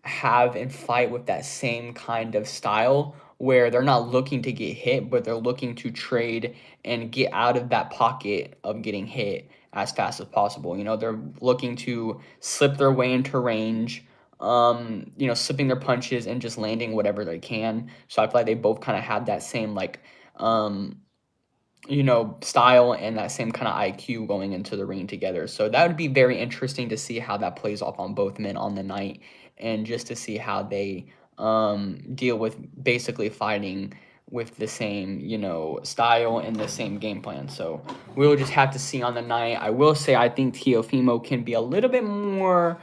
have and fight with that same kind of style where they're not looking to get hit, but they're looking to trade and get out of that pocket of getting hit as fast as possible. They're looking to slip their way into range, slipping their punches and just landing whatever they can. So I feel like they both kind of have that same um, style and that same kind of IQ going into the ring together. So that would be very interesting to see how that plays off on both men on the night, and just to see how they deal with basically fighting with the same, style and the same game plan. So we'll just have to see on the night. I will say I think Teofimo can be a little bit more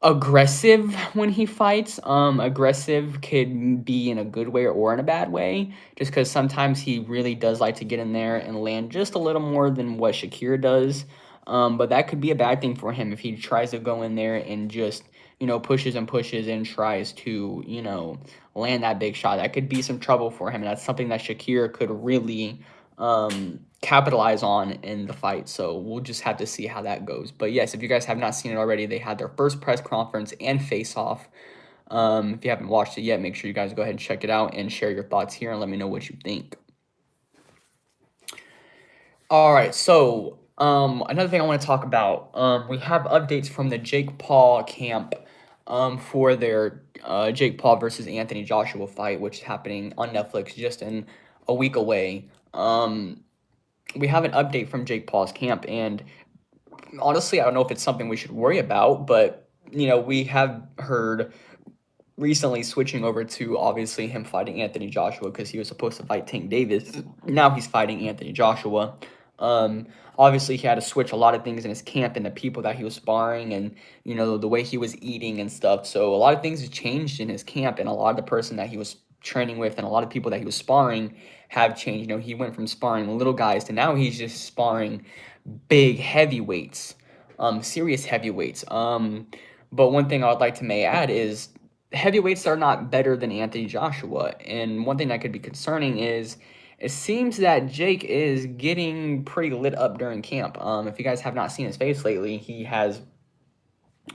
aggressive when he fights. Aggressive could be in a good way or in a bad way, just because sometimes he really does like to get in there and land just a little more than what Shakir does. But that could be a bad thing for him if he tries to go in there and just, pushes and pushes and tries to, land that big shot. That could be some trouble for him. And that's something that Shakir could really capitalize on in the fight. So we'll just have to see how that goes. But yes, if you guys have not seen it already, they had their first press conference and face off. If you haven't watched it yet, make sure you guys go ahead and check it out and share your thoughts here and let me know what you think. All right, so another thing I want to talk about, we have updates from the Jake Paul camp for their Jake Paul versus Anthony Joshua fight, which is happening on Netflix just in a week away. We have an update from Jake Paul's camp, and honestly, I don't know if it's something we should worry about, but we have heard recently switching over to obviously him fighting Anthony Joshua because he was supposed to fight Tank Davis. Now he's fighting Anthony Joshua. Obviously, he had to switch a lot of things in his camp and the people that he was sparring, and the way he was eating and stuff. So a lot of things have changed in his camp, and a lot of the person that he was training with and a lot of people that he was sparring have changed. He went from sparring little guys to now he's just sparring big heavyweights, serious heavyweights. But one thing I would like to may add is heavyweights are not better than Anthony Joshua. And one thing that could be concerning is it seems that Jake is getting pretty lit up during camp. If you guys have not seen his face lately, he has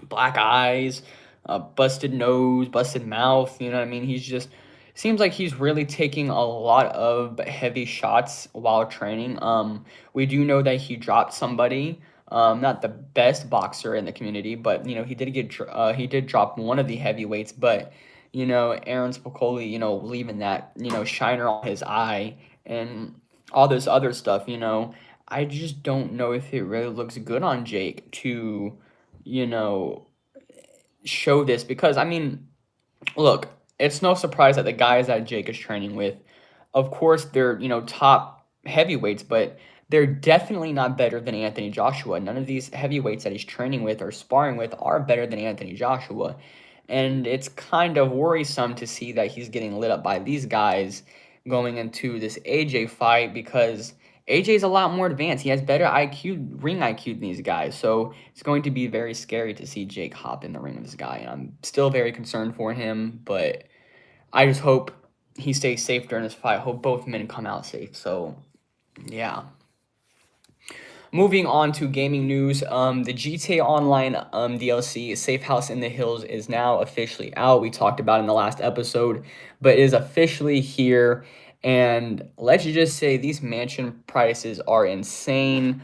black eyes, busted nose, busted mouth. You know what I mean? He's just seems like he's really taking a lot of heavy shots while training. We do know that he dropped somebody. Not the best boxer in the community, but he did drop one of the heavyweights. But Aaron Spicoli, leaving that shiner on his eye and all this other stuff. I just don't know if it really looks good on Jake to you know show this because I mean, look, it's no surprise that the guys that Jake is training with, of course, they're, top heavyweights, but they're definitely not better than Anthony Joshua. None of these heavyweights that he's training with or sparring with are better than Anthony Joshua. And it's kind of worrisome to see that he's getting lit up by these guys going into this AJ fight, because AJ's a lot more advanced. He has better IQ, ring IQ than these guys. So it's going to be very scary to see Jake hop in the ring with this guy. And I'm still very concerned for him, but I just hope he stays safe during this fight. I hope both men come out safe. So, yeah. Moving on to gaming news, the GTA Online DLC Safe House in the Hills is now officially out. We talked about it in the last episode, but it is officially here. And let's just say these mansion prices are insane.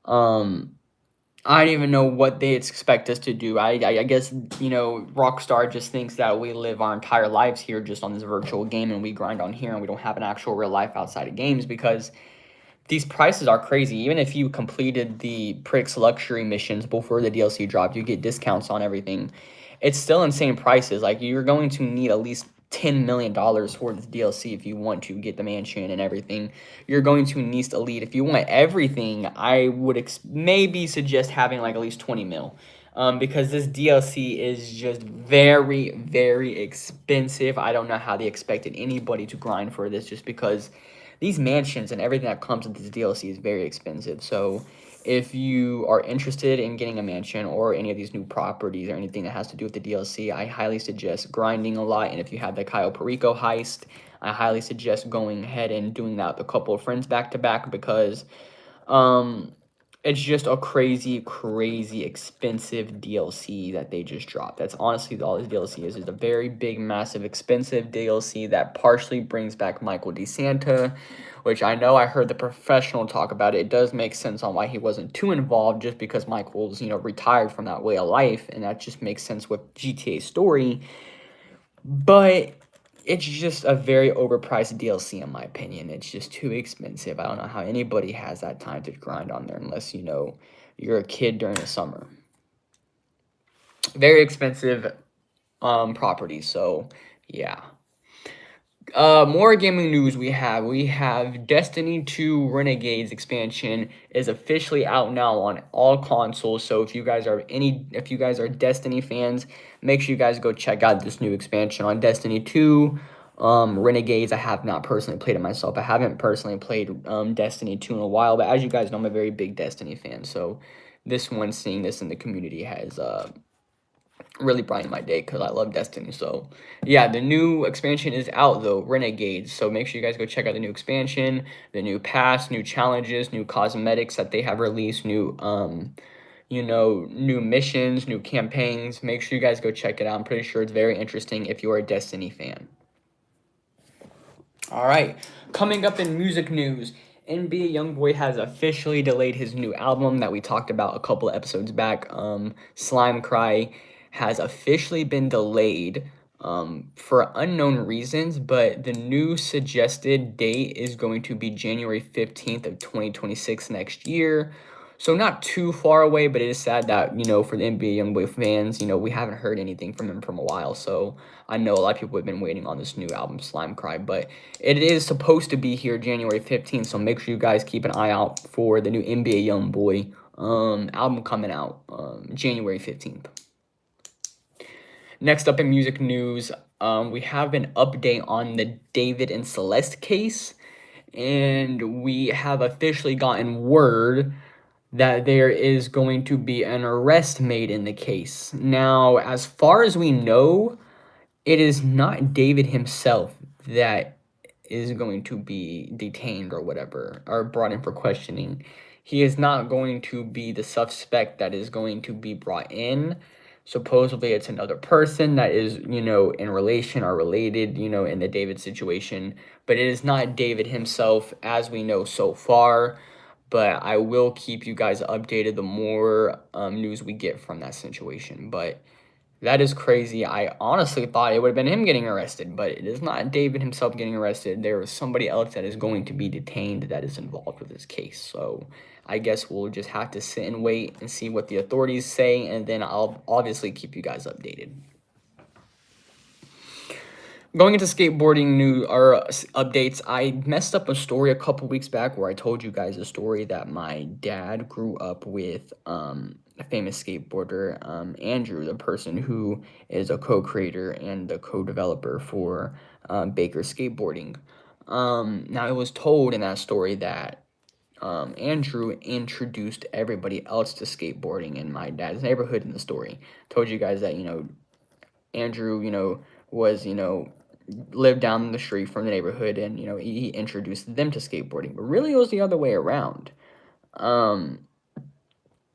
I don't even know what they expect us to do. I guess, Rockstar just thinks that we live our entire lives here just on this virtual game, and we grind on here and we don't have an actual real life outside of games, because these prices are crazy. Even if you completed the Pricks luxury missions before the DLC dropped, you get discounts on everything. It's still insane prices. Like, you're going to need at least $10 million for this DLC if you want to get the mansion and everything. You're going to need Elite. If you want everything, I would maybe suggest having like at least 20 mil. Because this DLC is just very, very expensive. I don't know how they expected anybody to grind for this, just because these mansions and everything that comes with this DLC is very expensive. So if you are interested in getting a mansion or any of these new properties or anything that has to do with the DLC, I highly suggest grinding a lot. And if you have the Cayo Perico heist, I highly suggest going ahead and doing that with a couple of friends back to back, because um, it's just a crazy, crazy expensive DLC that they just dropped. That's honestly all this DLC is a very big, massive, expensive DLC that partially brings back Michael DeSanta, which I know I heard the professional talk about it. It does make sense on why he wasn't too involved, just because Michael's, retired from that way of life, and that just makes sense with GTA story. But it's just a very overpriced DLC in my opinion. It's just too expensive. I don't know how anybody has that time to grind on there unless, you're a kid during the summer. Very expensive properties, so yeah. More gaming news we have Destiny 2 Renegades expansion is officially out now on all consoles. So if you guys are Destiny fans, make sure you guys go check out this new expansion on Destiny 2. Renegades, I have not personally played it myself. I haven't personally played Destiny 2 in a while, but as you guys know, I'm a very big Destiny fan. So seeing this in the community has really brighten my day, because I love Destiny. So yeah, the new expansion is out though, Renegades. So make sure you guys go check out the new expansion, the new pass, new challenges, new cosmetics that they have released, new new missions, new campaigns. Make sure you guys go check it out. I'm pretty sure it's very interesting if you're a Destiny fan. All right, coming up in music news, NBA YoungBoy has officially delayed his new album that we talked about a couple of episodes back. Slime Cry has officially been delayed for unknown reasons, but the new suggested date is going to be January 15th of 2026 next year. So not too far away, but it is sad that, for the NBA YoungBoy fans, we haven't heard anything from him from a while. So I know a lot of people have been waiting on this new album, Slime Cry, but it is supposed to be here January 15th. So make sure you guys keep an eye out for the new NBA YoungBoy album coming out January 15th. Next up in music news, we have an update on the David and Celeste case, and we have officially gotten word that there is going to be an arrest made in the case. Now, as far as we know, it is not David himself that is going to be detained or whatever, or brought in for questioning. He is not going to be the suspect that is going to be brought in. Supposedly, it's another person that is, in relation or related, in the David situation. But it is not David himself, as we know so far. But I will keep you guys updated the more news we get from that situation. But that is crazy. I honestly thought it would have been him getting arrested, but it is not David himself getting arrested. There is somebody else that is going to be detained that is involved with this case. So I guess we'll just have to sit and wait and see what the authorities say, and then I'll obviously keep you guys updated. Going into skateboarding updates, I messed up a story a couple weeks back where I told you guys a story that my dad grew up with famous skateboarder, Andrew, the person who is a co-creator and the co-developer for Baker Skateboarding. Now, it was told in that story that Andrew introduced everybody else to skateboarding in my dad's neighborhood in the story. Told you guys that, Andrew, was, lived down the street from the neighborhood, and, he introduced them to skateboarding. But really, it was the other way around.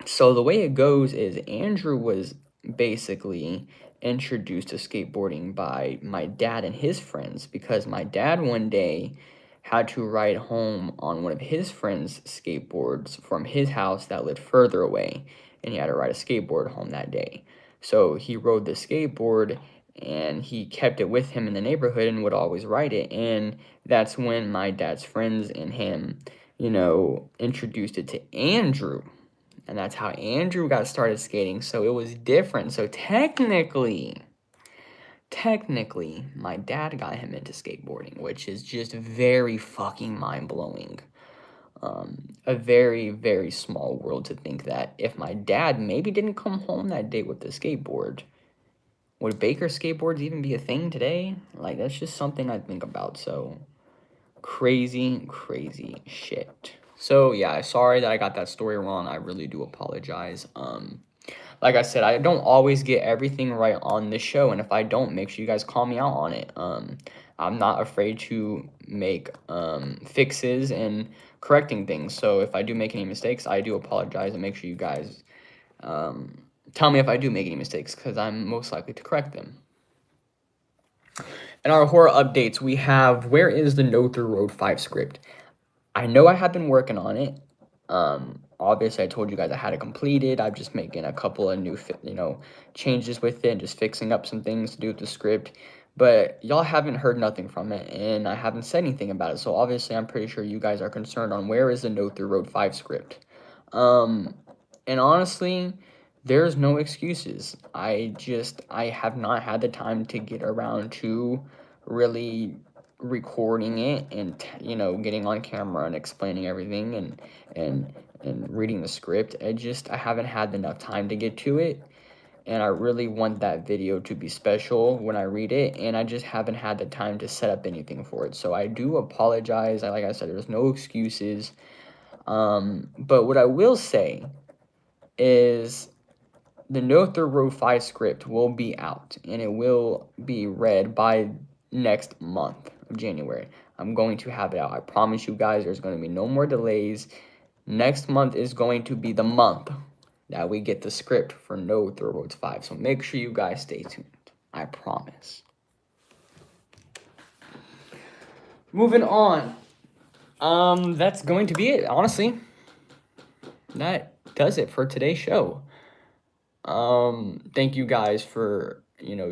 So the way it goes is Andrew was basically introduced to skateboarding by my dad and his friends, because my dad one day had to ride home on one of his friends' skateboards from his house that lived further away, and he had to ride a skateboard home that day. So he rode the skateboard and he kept it with him in the neighborhood and would always ride it. And that's when my dad's friends and him, introduced it to Andrew, and that's how Andrew got started skating. So it was different. So technically, my dad got him into skateboarding, which is just very fucking mind-blowing. A very, very small world to think that if my dad maybe didn't come home that day with the skateboard, would Baker skateboards even be a thing today? Like, that's just something I think about. So crazy, crazy shit. So yeah, sorry that I got that story wrong. I really do apologize. Like I said, I don't always get everything right on this show, and if I don't, make sure you guys call me out on it. I'm not afraid to make fixes and correcting things. So if I do make any mistakes, I do apologize, and make sure you guys tell me if I do make any mistakes, because I'm most likely to correct them. In our horror updates, we have Where is the No Through Road 5 script? I know I have been working on it. Obviously, I told you guys I had it completed. I'm just making a couple of new, changes with it, and just fixing up some things to do with the script. But y'all haven't heard nothing from it, and I haven't said anything about it. So obviously, I'm pretty sure you guys are concerned on where is the No Through Road 5 script. And honestly, there's no excuses. I have not had the time to get around to really recording it and getting on camera and explaining everything and reading the script. I haven't had enough time to get to it, and I really want that video to be special when I read it, and I just haven't had the time to set up anything for it. So I do apologize. Like I said, there's no excuses. But what I will say is the No Through Road 5 script will be out, and it will be read by next month of January. I'm going to have it out. I promise you guys, there's going to be no more delays. Next month is going to be the month that we get the script for No Through Road 5. So make sure you guys stay tuned. I promise. Moving on. That's going to be it, honestly. That does it for today's show. Thank you guys for,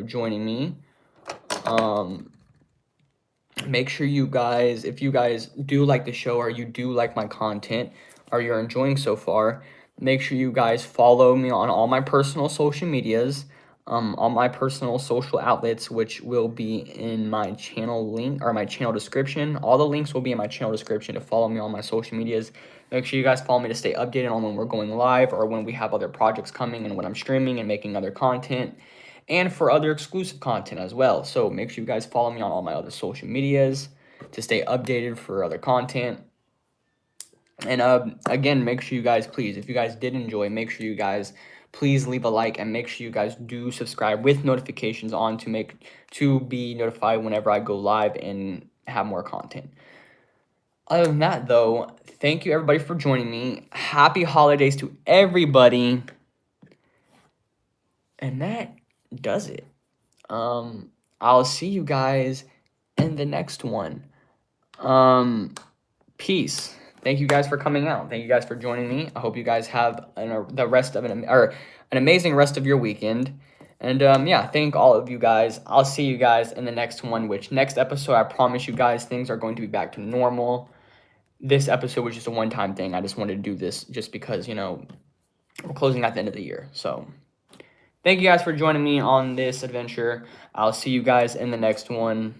joining me. Make sure you guys, if you guys do like the show, or you do like my content, or you're enjoying so far, make sure you guys follow me on all my personal social medias, on my personal social outlets, which will be in my channel link, or my channel description. All the links will be in my channel description to follow me on my social medias. Make sure you guys follow me to stay updated on when we're going live, or when we have other projects coming, and when I'm streaming and making other content, and for other exclusive content as well. So make sure you guys follow me on all my other social medias to stay updated for other content. And again, make sure you guys, please, if you guys did enjoy, make sure you guys please leave a like, and make sure you guys do subscribe with notifications on to be notified whenever I go live and have more content. Other than that, though, thank you everybody for joining me. Happy holidays to everybody. And that does it. I'll see you guys in the next one. Peace. Thank you guys for coming out. Thank you guys for joining me. I hope you guys have an amazing rest of your weekend. And yeah, thank all of you guys. I'll see you guys in the next one, which next episode, I promise you guys, things are going to be back to normal. This episode was just a one-time thing. I just wanted to do this just because, we're closing at the end of the year. So thank you guys for joining me on this adventure. I'll see you guys in the next one.